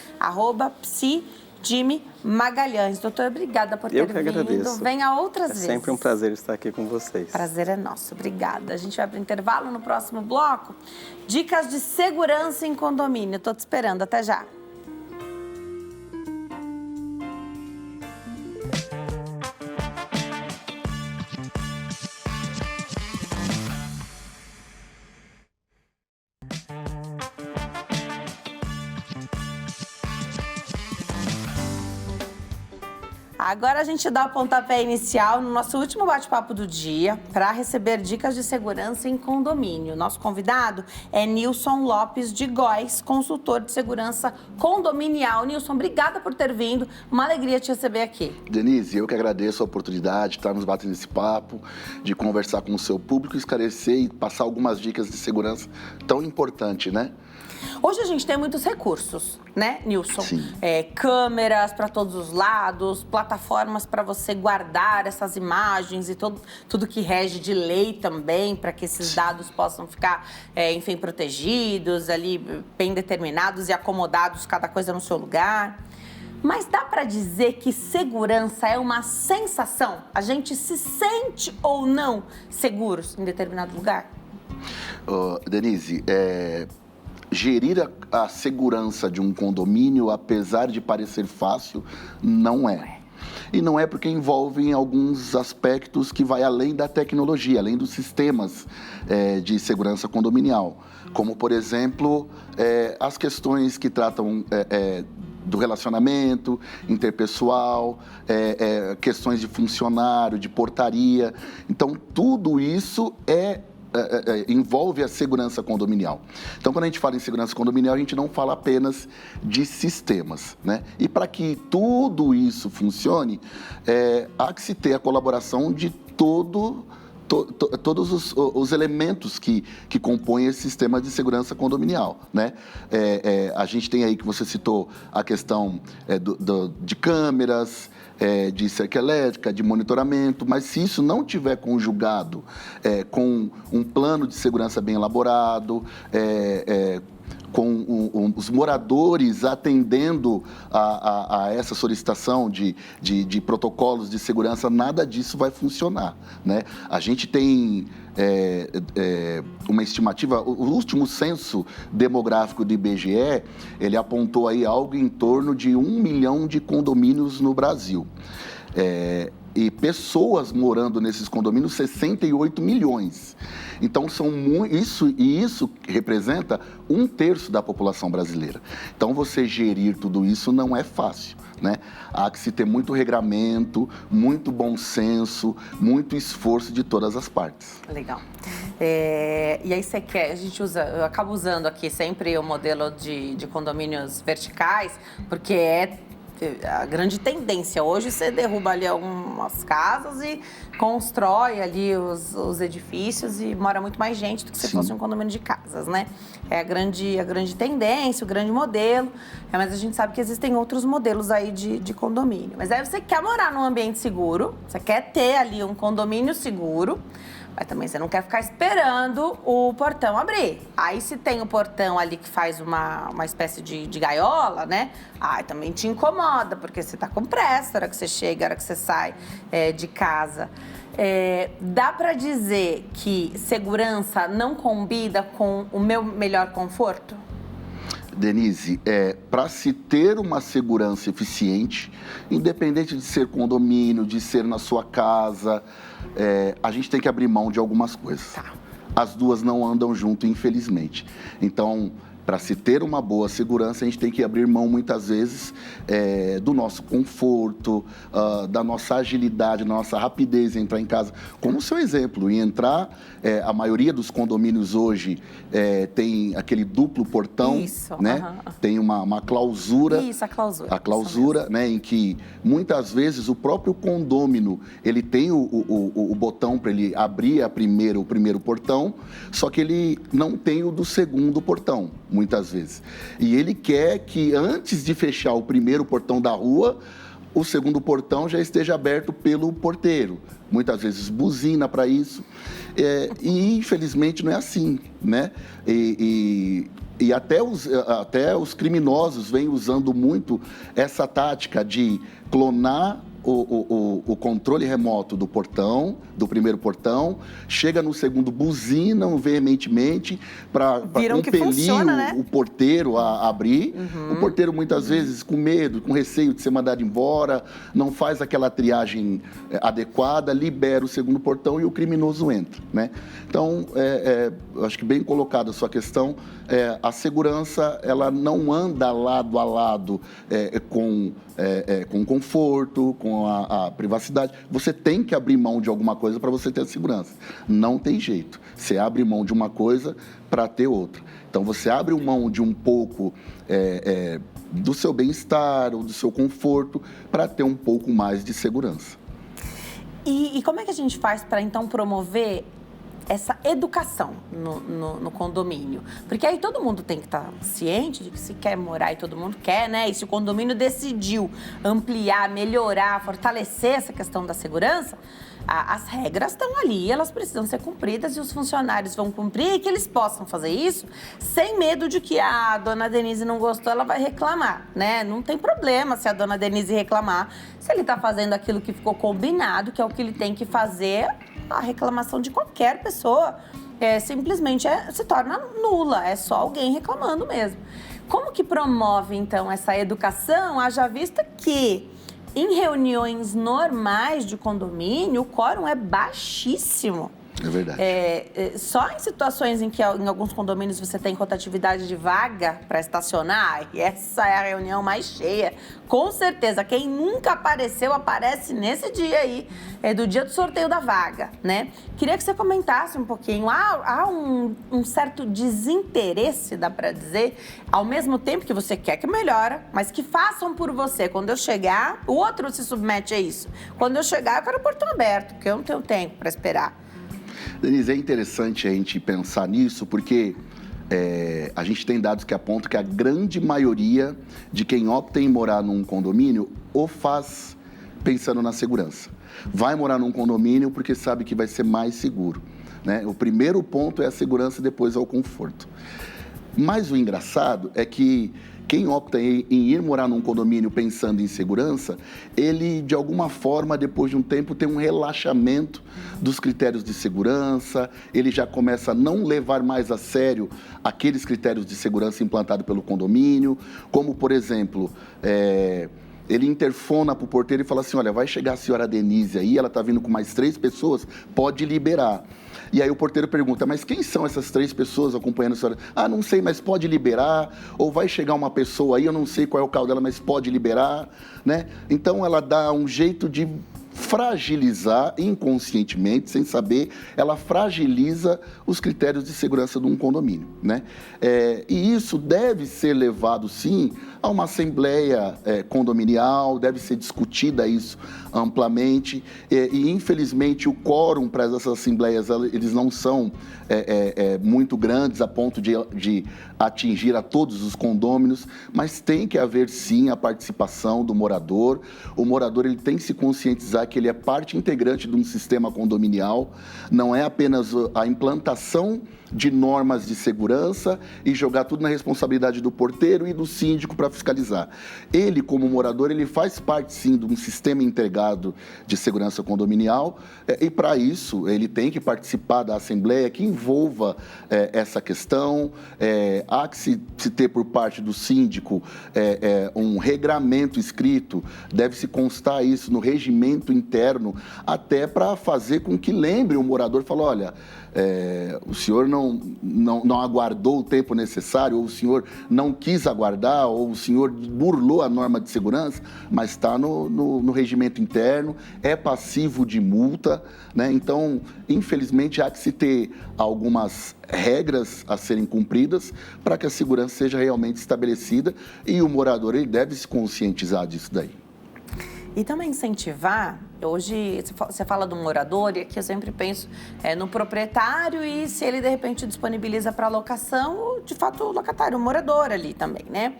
Speaker 1: @psi_Jimmy_Magalhães. Doutor, obrigada por ter vindo.
Speaker 4: Eu que agradeço.
Speaker 1: Venha outras vezes.
Speaker 4: É sempre um prazer estar aqui com vocês.
Speaker 1: Prazer é nosso. Obrigada. A gente vai para o intervalo no próximo bloco. Dicas de segurança em condomínio. Tô te esperando. Até já. Agora a gente dá o pontapé inicial no nosso último bate-papo do dia para receber dicas de segurança em condomínio. Nosso convidado é Nilson Lopes de Góes, consultor de segurança condominial. Nilson, obrigada por ter vindo. Uma alegria te receber aqui.
Speaker 5: Denise, eu que agradeço a oportunidade de estarmos batendo esse papo, de conversar com o seu público, esclarecer e passar algumas dicas de segurança tão importante, né?
Speaker 1: Hoje a gente tem muitos recursos, né, Nilson?
Speaker 5: Sim.
Speaker 1: Câmeras para todos os lados, plataformas para você guardar essas imagens e tudo que rege de lei também, para que esses dados possam ficar, enfim, protegidos, ali, bem determinados e acomodados, cada coisa no seu lugar. Mas dá para dizer que segurança é uma sensação? A gente se sente ou não seguros em determinado lugar?
Speaker 5: Denise, gerir a segurança de um condomínio, apesar de parecer fácil, não é. E não é porque envolve alguns aspectos que vai além da tecnologia, além dos sistemas de segurança condominial. Como, por exemplo, as questões que tratam do relacionamento interpessoal, questões de funcionário, de portaria. Então, tudo isso envolve a segurança condominial. Então, quando a gente fala em segurança condominial, a gente não fala apenas de sistemas, né? E para que tudo isso funcione, há que se ter a colaboração de todos os elementos que compõem esse sistema de segurança condominial, né? A gente tem aí, que você citou, a questão de câmeras, de cerca elétrica, de monitoramento, mas se isso não tiver conjugado com um plano de segurança bem elaborado, com os moradores atendendo a essa solicitação de protocolos de segurança, nada disso vai funcionar, né? A gente tem uma estimativa, o último censo demográfico do IBGE, ele apontou aí algo em torno de 1 milhão de condomínios no Brasil. E pessoas morando nesses condomínios, 68 milhões. Então, isso representa 1/3 da população brasileira. Então, você gerir tudo isso não é fácil, né? Há que se ter muito regramento, muito bom senso, muito esforço de todas as partes.
Speaker 1: Legal. E aí eu acabo usando aqui sempre o modelo de condomínios verticais, porque a grande tendência. Hoje você derruba ali algumas casas e constrói ali os edifícios e mora muito mais gente do que se fosse um condomínio de casas, né? É a grande tendência, o grande modelo, mas a gente sabe que existem outros modelos aí de condomínio. Mas aí você quer morar num ambiente seguro, você quer ter ali um condomínio seguro, mas também você não quer ficar esperando o portão abrir. Aí se tem o portão ali que faz uma espécie de gaiola, né? Também te incomoda, porque você tá com pressa, a hora que você chega, a hora que você sai de casa. Dá para dizer que segurança não combina com o meu melhor conforto?
Speaker 5: Denise, para se ter uma segurança eficiente, independente de ser condomínio, de ser na sua casa, a gente tem que abrir mão de algumas coisas. As duas não andam junto, infelizmente. Então, para se ter uma boa segurança, a gente tem que abrir mão, muitas vezes, do nosso conforto, da nossa agilidade, da nossa rapidez em entrar em casa. Como o seu exemplo, em entrar, a maioria dos condomínios hoje tem aquele duplo portão,
Speaker 1: Isso,
Speaker 5: né? Tem uma clausura.
Speaker 1: Isso, a clausura.
Speaker 5: A clausura, né, em que muitas vezes o próprio condômino, ele tem o botão para ele abrir o primeiro portão, só que ele não tem o do segundo portão, muitas vezes. E ele quer que antes de fechar o primeiro portão da rua, o segundo portão já esteja aberto pelo porteiro. Muitas vezes buzina para isso. E infelizmente não é assim, né? E até os criminosos vêm usando muito essa tática de clonar o controle remoto do portão, do primeiro portão, chega no segundo, buzinam veementemente para compelir o porteiro a abrir. O porteiro, muitas vezes, com medo, com receio de ser mandado embora, não faz aquela triagem adequada, libera o segundo portão e o criminoso entra, né? Então, acho que bem colocada a sua questão, a segurança, ela não anda lado a lado com conforto, com a privacidade. Você tem que abrir mão de alguma coisa para você ter a segurança. Não tem jeito. Você abre mão de uma coisa para ter outra. Então, você abre mão de um pouco do seu bem-estar ou do seu conforto para ter um pouco mais de segurança.
Speaker 1: E como é que a gente faz para, então, promover essa educação no condomínio? Porque aí todo mundo tem que estar ciente de que se quer morar e todo mundo quer, né? E se o condomínio decidiu ampliar, melhorar, fortalecer essa questão da segurança, as regras estão ali, elas precisam ser cumpridas e os funcionários vão cumprir e que eles possam fazer isso sem medo de que a dona Denise não gostou, ela vai reclamar, né? Não tem problema se a dona Denise reclamar, se ele está fazendo aquilo que ficou combinado, que é o que ele tem que fazer. A reclamação de qualquer pessoa simplesmente se torna nula, é só alguém reclamando mesmo. Como que promove, então, essa educação, haja vista que em reuniões normais de condomínio o quórum é baixíssimo?
Speaker 5: É verdade.
Speaker 1: Só em situações em que em alguns condomínios você tem rotatividade de vaga para estacionar, e essa é a reunião mais cheia. Com certeza, quem nunca apareceu, aparece nesse dia aí, do dia do sorteio da vaga, né? Queria que você comentasse um pouquinho. Há um certo desinteresse, dá para dizer, ao mesmo tempo que você quer que melhore, mas que façam por você. Quando eu chegar, o outro se submete a isso. Quando eu chegar, eu quero o portão aberto, porque eu não tenho tempo para esperar.
Speaker 5: Denise, é interessante a gente pensar nisso, porque a gente tem dados que apontam que a grande maioria de quem opta em morar num condomínio o faz pensando na segurança. Vai morar num condomínio porque sabe que vai ser mais seguro, né? O primeiro ponto é a segurança, depois é o conforto. Mas o engraçado é que quem opta em ir morar num condomínio pensando em segurança, ele, de alguma forma, depois de um tempo, tem um relaxamento dos critérios de segurança, ele já começa a não levar mais a sério aqueles critérios de segurança implantados pelo condomínio, como, por exemplo, ele interfona para o porteiro e fala assim, olha, vai chegar a senhora Denise aí, ela está vindo com mais 3 pessoas, pode liberar. E aí o porteiro pergunta, mas quem são essas 3 pessoas acompanhando a senhora? Ah, não sei, mas pode liberar. Ou vai chegar uma pessoa aí, eu não sei qual é o carro dela, mas pode liberar, né? Então ela dá um jeito de fragilizar inconscientemente, sem saber, ela fragiliza os critérios de segurança de um condomínio, né? E isso deve ser levado, sim, a uma assembleia condominial, deve ser discutida isso amplamente, e infelizmente o quórum para essas assembleias, eles não são muito grandes a ponto de atingir a todos os condôminos, mas tem que haver sim a participação do morador. O morador, ele tem que se conscientizar que ele é parte integrante de um sistema condominial, não é apenas a implantação de normas de segurança e jogar tudo na responsabilidade do porteiro e do síndico para fiscalizar. Ele, como morador, ele faz parte, sim, de um sistema integrado de segurança condominial e, para isso, ele tem que participar da assembleia que envolva essa questão. Há que se ter por parte do síndico um regramento escrito, deve-se constar isso no regimento interno, até para fazer com que lembre o morador, falou, olha, o senhor não aguardou o tempo necessário, ou o senhor não quis aguardar, ou o senhor burlou a norma de segurança, mas está no regimento interno, é passivo de multa, né? Então, infelizmente, há que se ter algumas regras a serem cumpridas para que a segurança seja realmente estabelecida e o morador ele deve se conscientizar disso daí.
Speaker 1: E também incentivar, hoje você fala do morador e aqui eu sempre penso no proprietário e se ele de repente disponibiliza para locação, de fato o locatário, o morador ali também, né?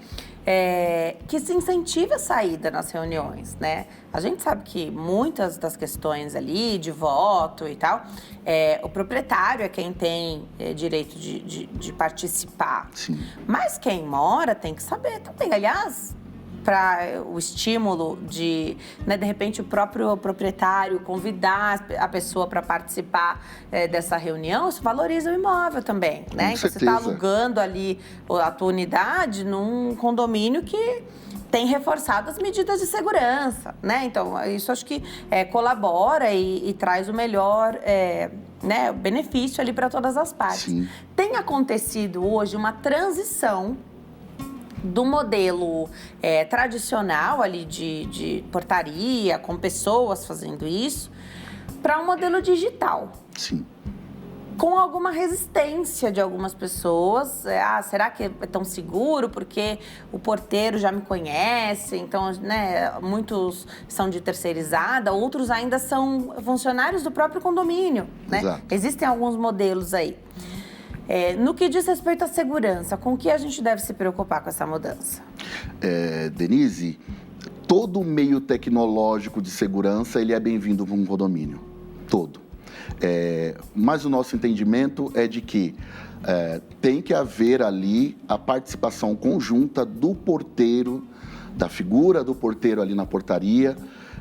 Speaker 1: Que se incentive a saída nas reuniões, né? A gente sabe que muitas das questões ali de voto e tal, o proprietário é quem tem direito de participar.
Speaker 5: Sim.
Speaker 1: Mas quem mora tem que saber também, aliás, para o estímulo de repente, o próprio proprietário convidar a pessoa para participar dessa reunião, isso valoriza o imóvel também, né? Então, você está alugando ali a tua unidade num condomínio que tem reforçado as medidas de segurança, né? Então, isso acho que colabora e traz o melhor benefício ali para todas as partes.
Speaker 5: Sim.
Speaker 1: Tem acontecido hoje uma transição do modelo tradicional ali de portaria, com pessoas fazendo isso, para um modelo digital.
Speaker 5: Sim.
Speaker 1: Com alguma resistência de algumas pessoas. Será que é tão seguro? Porque o porteiro já me conhece, então, né, muitos são de terceirizada, outros ainda são funcionários do próprio condomínio, né?
Speaker 5: Exato.
Speaker 1: Existem alguns modelos aí. No que diz respeito à segurança, com que a gente deve se preocupar com essa mudança?
Speaker 5: Denise, todo meio tecnológico de segurança ele é bem-vindo para um condomínio, todo. Mas o nosso entendimento é de que tem que haver ali a participação conjunta do porteiro, da figura do porteiro ali na portaria,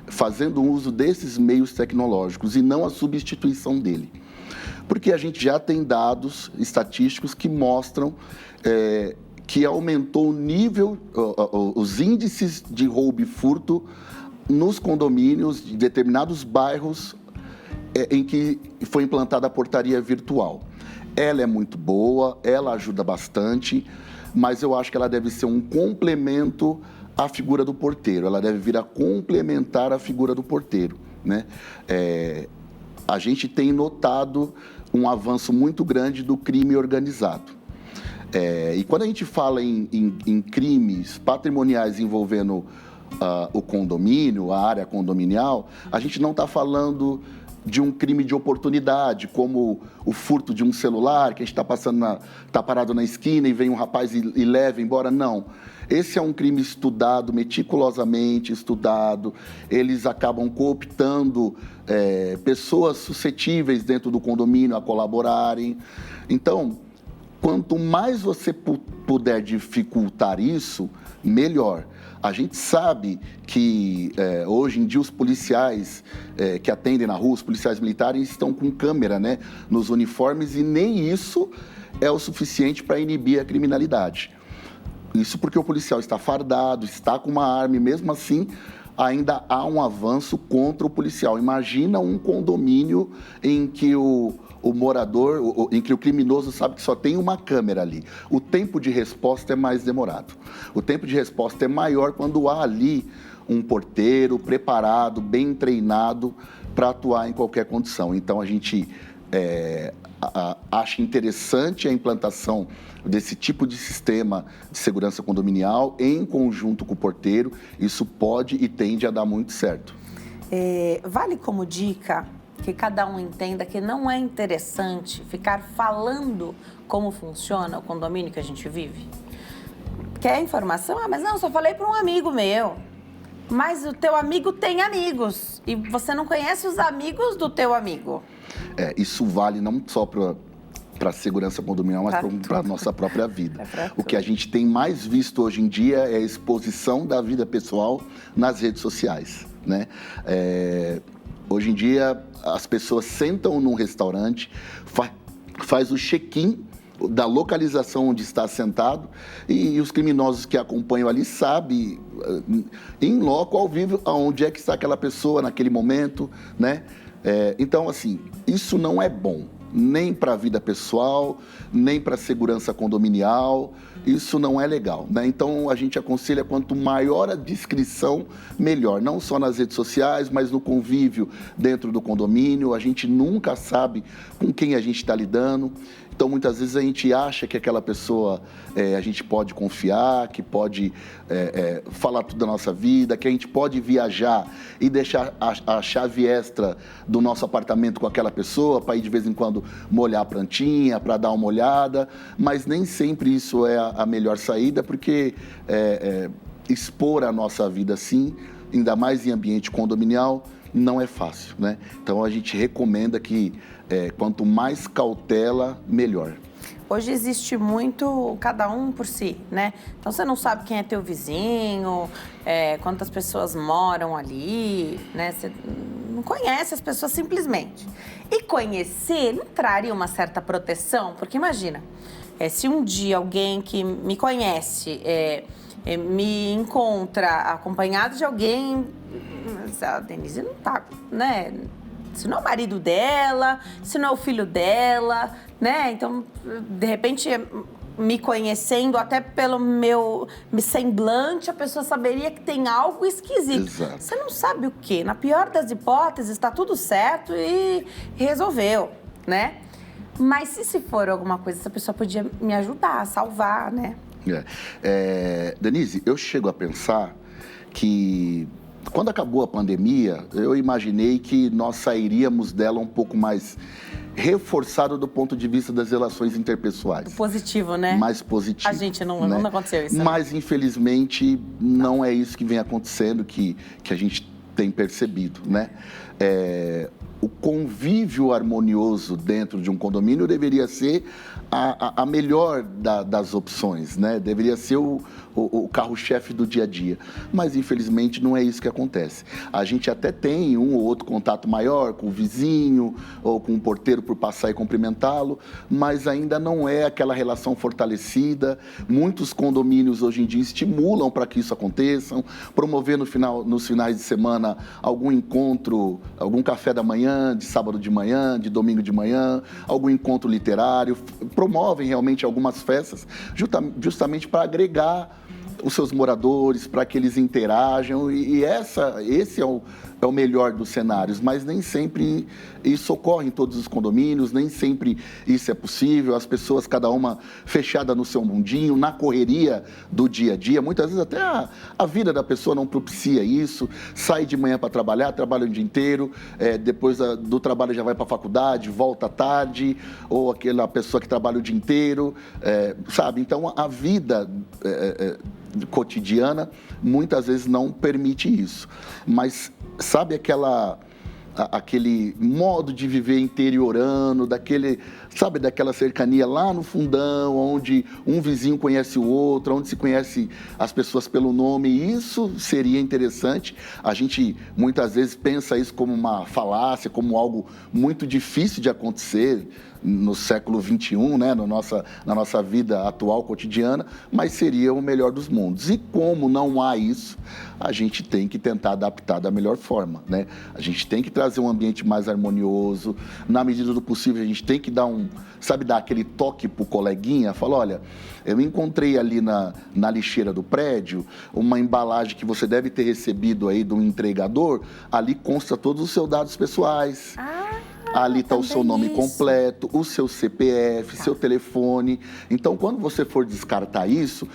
Speaker 5: fazendo uso desses meios tecnológicos e não a substituição dele. Porque a gente já tem dados estatísticos que mostram que aumentou o nível, os índices de roubo e furto nos condomínios de determinados bairros em que foi implantada a portaria virtual. Ela é muito boa, ela ajuda bastante, mas eu acho que ela deve ser um complemento à figura do porteiro, ela deve vir a complementar a figura do porteiro, né? A gente tem notado um avanço muito grande do crime organizado. E quando a gente fala em crimes patrimoniais envolvendo o condomínio, a área condominial, a gente não está falando de um crime de oportunidade, como o furto de um celular, que a gente está parado na esquina e vem um rapaz e leva embora. Não. Esse é um crime estudado, meticulosamente estudado. Eles acabam cooptando pessoas suscetíveis dentro do condomínio a colaborarem. Então, quanto mais você puder dificultar isso, melhor. A gente sabe que hoje em dia os policiais que atendem na rua, os policiais militares, estão com câmera, né, nos uniformes e nem isso é o suficiente para inibir a criminalidade. Isso porque o policial está fardado, está com uma arma e mesmo assim ainda há um avanço contra o policial. Imagina um condomínio em que o morador, em que o criminoso sabe que só tem uma câmera ali. O tempo de resposta é mais demorado. O tempo de resposta é maior quando há ali um porteiro preparado, bem treinado para atuar em qualquer condição. Então, a gente acha interessante a implantação desse tipo de sistema de segurança condominial em conjunto com o porteiro. Isso pode e tende a dar muito certo.
Speaker 1: Vale como dica que cada um entenda que não é interessante ficar falando como funciona o condomínio que a gente vive? Quer informação? Mas não, só falei para um amigo meu. Mas o teu amigo tem amigos e você não conhece os amigos do teu amigo.
Speaker 5: Isso vale não só para a segurança condominial, mas para a nossa própria vida. O que a gente tem mais visto hoje em dia é a exposição da vida pessoal nas redes sociais, né? Hoje em dia, as pessoas sentam num restaurante, faz o check-in da localização onde está sentado, e os criminosos que acompanham ali sabem, em loco, ao vivo, aonde é que está aquela pessoa naquele momento, né? Então, assim, isso não é bom, nem para a vida pessoal, nem para a segurança condominial, isso não é legal, né? Então, a gente aconselha quanto maior a discrição, melhor. Não só nas redes sociais, mas no convívio dentro do condomínio. A gente nunca sabe com quem a gente está lidando. Então, muitas vezes a gente acha que aquela pessoa a gente pode confiar, que pode falar tudo da nossa vida, que a gente pode viajar e deixar a chave extra do nosso apartamento com aquela pessoa para ir de vez em quando molhar a plantinha, para dar uma olhada, mas nem sempre isso é a melhor saída, porque expor a nossa vida assim, ainda mais em ambiente condominial, não é fácil, né? Então, a gente recomenda que quanto mais cautela, melhor.
Speaker 1: Hoje existe muito cada um por si, né? Então, você não sabe quem é teu vizinho, quantas pessoas moram ali, né? Você não conhece as pessoas simplesmente. E conhecer não traria uma certa proteção? Porque imagina, se um dia alguém que me conhece me encontra acompanhado de alguém, a Denise não tá, né? Se não é o marido dela, se não é o filho dela, né? Então, de repente, me conhecendo até pelo meu semblante, a pessoa saberia que tem algo esquisito.
Speaker 5: Exato.
Speaker 1: Você não sabe o quê. Na pior das hipóteses, está tudo certo e resolveu, né? Mas se for alguma coisa, essa pessoa podia me ajudar a salvar, né?
Speaker 5: Denise, eu chego a pensar que quando acabou a pandemia, eu imaginei que nós sairíamos dela um pouco mais reforçado do ponto de vista das relações interpessoais.
Speaker 1: Positivo, né?
Speaker 5: Mais positivo.
Speaker 1: A gente não aconteceu isso.
Speaker 5: Mas, infelizmente, não é isso que vem acontecendo, que a gente tem percebido, né? O convívio harmonioso dentro de um condomínio deveria ser a melhor das opções, né? Deveria ser o carro-chefe do dia a dia. Mas, infelizmente, não é isso que acontece. A gente até tem um ou outro contato maior com o vizinho ou com o porteiro por passar e cumprimentá-lo, mas ainda não é aquela relação fortalecida. Muitos condomínios hoje em dia estimulam para que isso aconteça, promover nos finais de semana algum encontro, algum café da manhã, de sábado de manhã, de domingo de manhã, algum encontro literário, promovem realmente algumas festas justamente para agregar os seus moradores, para que eles interajam, e esse é o melhor dos cenários, mas nem sempre isso ocorre em todos os condomínios, nem sempre isso é possível, as pessoas, cada uma fechada no seu mundinho, na correria do dia a dia, muitas vezes até a vida da pessoa não propicia isso, sai de manhã para trabalhar, trabalha o dia inteiro, depois do trabalho já vai para a faculdade, volta à tarde, ou aquela pessoa que trabalha o dia inteiro, sabe? Então, a vida cotidiana muitas vezes não permite isso, mas sabe aquele modo de viver interiorano, daquela cercania lá no fundão, onde um vizinho conhece o outro, onde se conhece as pessoas pelo nome, isso seria interessante. A gente muitas vezes pensa isso como uma falácia, como algo muito difícil de acontecer no século XXI, né, na nossa vida atual, cotidiana, mas seria o melhor dos mundos. E como não há isso, a gente tem que tentar adaptar da melhor forma, né? A gente tem que trazer um ambiente mais harmonioso, na medida do possível a gente tem que dar aquele toque pro coleguinha, falar, olha, eu encontrei ali na lixeira do prédio uma embalagem que você deve ter recebido aí do entregador, ali consta todos os seus dados pessoais. Ali está o seu nome completo, o seu CPF, seu telefone. Então, quando você for descartar isso,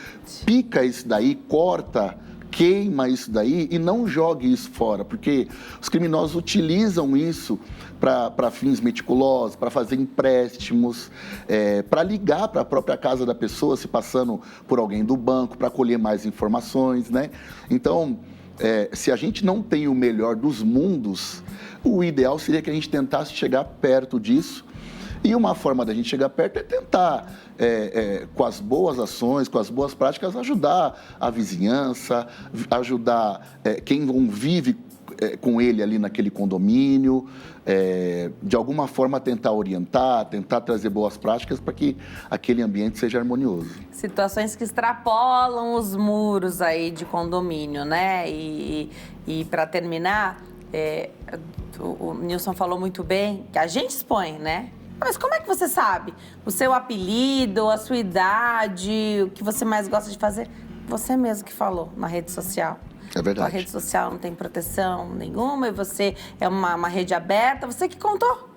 Speaker 5: pica isso daí, corta, queima isso daí e não jogue isso fora, porque os criminosos utilizam isso para fins meticulosos, para fazer empréstimos, para ligar para a própria casa da pessoa, se passando por alguém do banco, para colher mais informações, né? Então, se a gente não tem o melhor dos mundos, o ideal seria que a gente tentasse chegar perto disso. E uma forma da gente chegar perto é tentar, com as boas ações, com as boas práticas, ajudar a vizinhança, ajudar quem vive com ele ali naquele condomínio, de alguma forma tentar orientar, tentar trazer boas práticas para que aquele ambiente seja harmonioso.
Speaker 1: Situações que extrapolam os muros aí de condomínio, né? E para terminar, o Nilson falou muito bem que a gente expõe, né? Mas como é que você sabe o seu apelido, a sua idade, o que você mais gosta de fazer? Você mesmo que falou na rede social.
Speaker 5: É verdade.
Speaker 1: A rede social não tem proteção nenhuma e você é uma rede aberta, você que contou.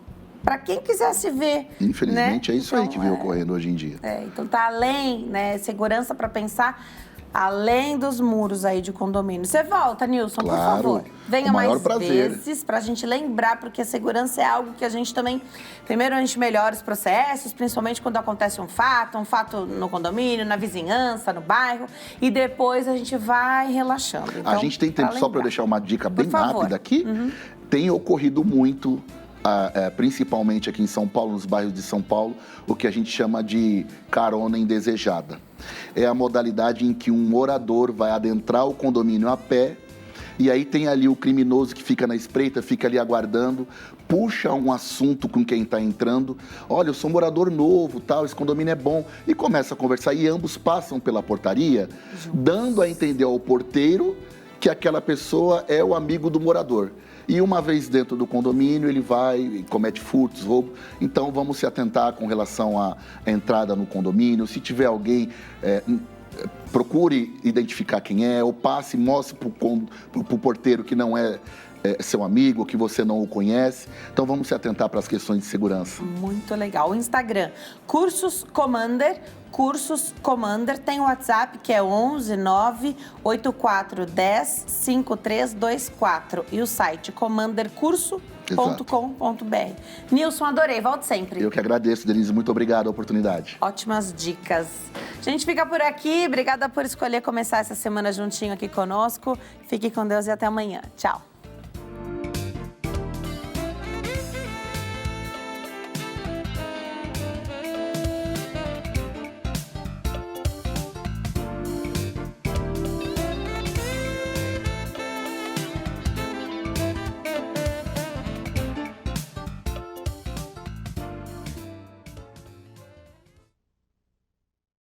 Speaker 1: Para quem quisesse ver.
Speaker 5: Infelizmente,
Speaker 1: né?
Speaker 5: é isso aí que vem ocorrendo hoje em dia.
Speaker 1: Então tá além, né? Segurança para pensar além dos muros aí de condomínio. Você volta, Nilson,
Speaker 5: Claro,
Speaker 1: por favor. Venha
Speaker 5: com o maior
Speaker 1: mais
Speaker 5: prazer.
Speaker 1: vezes pra gente lembrar, porque a segurança é algo que a gente também... Primeiro, a gente melhora os processos, principalmente quando acontece um fato no condomínio, na vizinhança, no bairro, e depois a gente vai relaxando. Então,
Speaker 5: a gente tem tempo, só para eu deixar uma dica bem rápida aqui, tem ocorrido muito, principalmente aqui em São Paulo, nos bairros de São Paulo, o que a gente chama de carona indesejada. É a modalidade em que um morador vai adentrar o condomínio a pé e aí tem ali o criminoso que fica na espreita, fica ali aguardando, puxa um assunto com quem está entrando. Olha, eu sou morador novo, tal, esse condomínio é bom. E começa a conversar e ambos passam pela portaria, dando a entender ao porteiro que aquela pessoa é o amigo do morador. E uma vez dentro do condomínio, ele vai e comete furtos, roubo. Então, vamos se atentar com relação à entrada no condomínio. Se tiver alguém, procure identificar quem é, ou passe, mostre para o porteiro que não é seu amigo, que você não o conhece. Então, vamos se atentar para as questões de segurança.
Speaker 1: Muito legal. O Instagram, Cursos Commander, tem o WhatsApp que é 11 98410 5324 e o site commandercurso.com.br. Nilson, adorei, volte sempre.
Speaker 5: Eu que agradeço, Denise, muito obrigado a oportunidade.
Speaker 1: Ótimas dicas. A gente fica por aqui, obrigada por escolher começar essa semana juntinho aqui conosco. Fique com Deus e até amanhã. Tchau.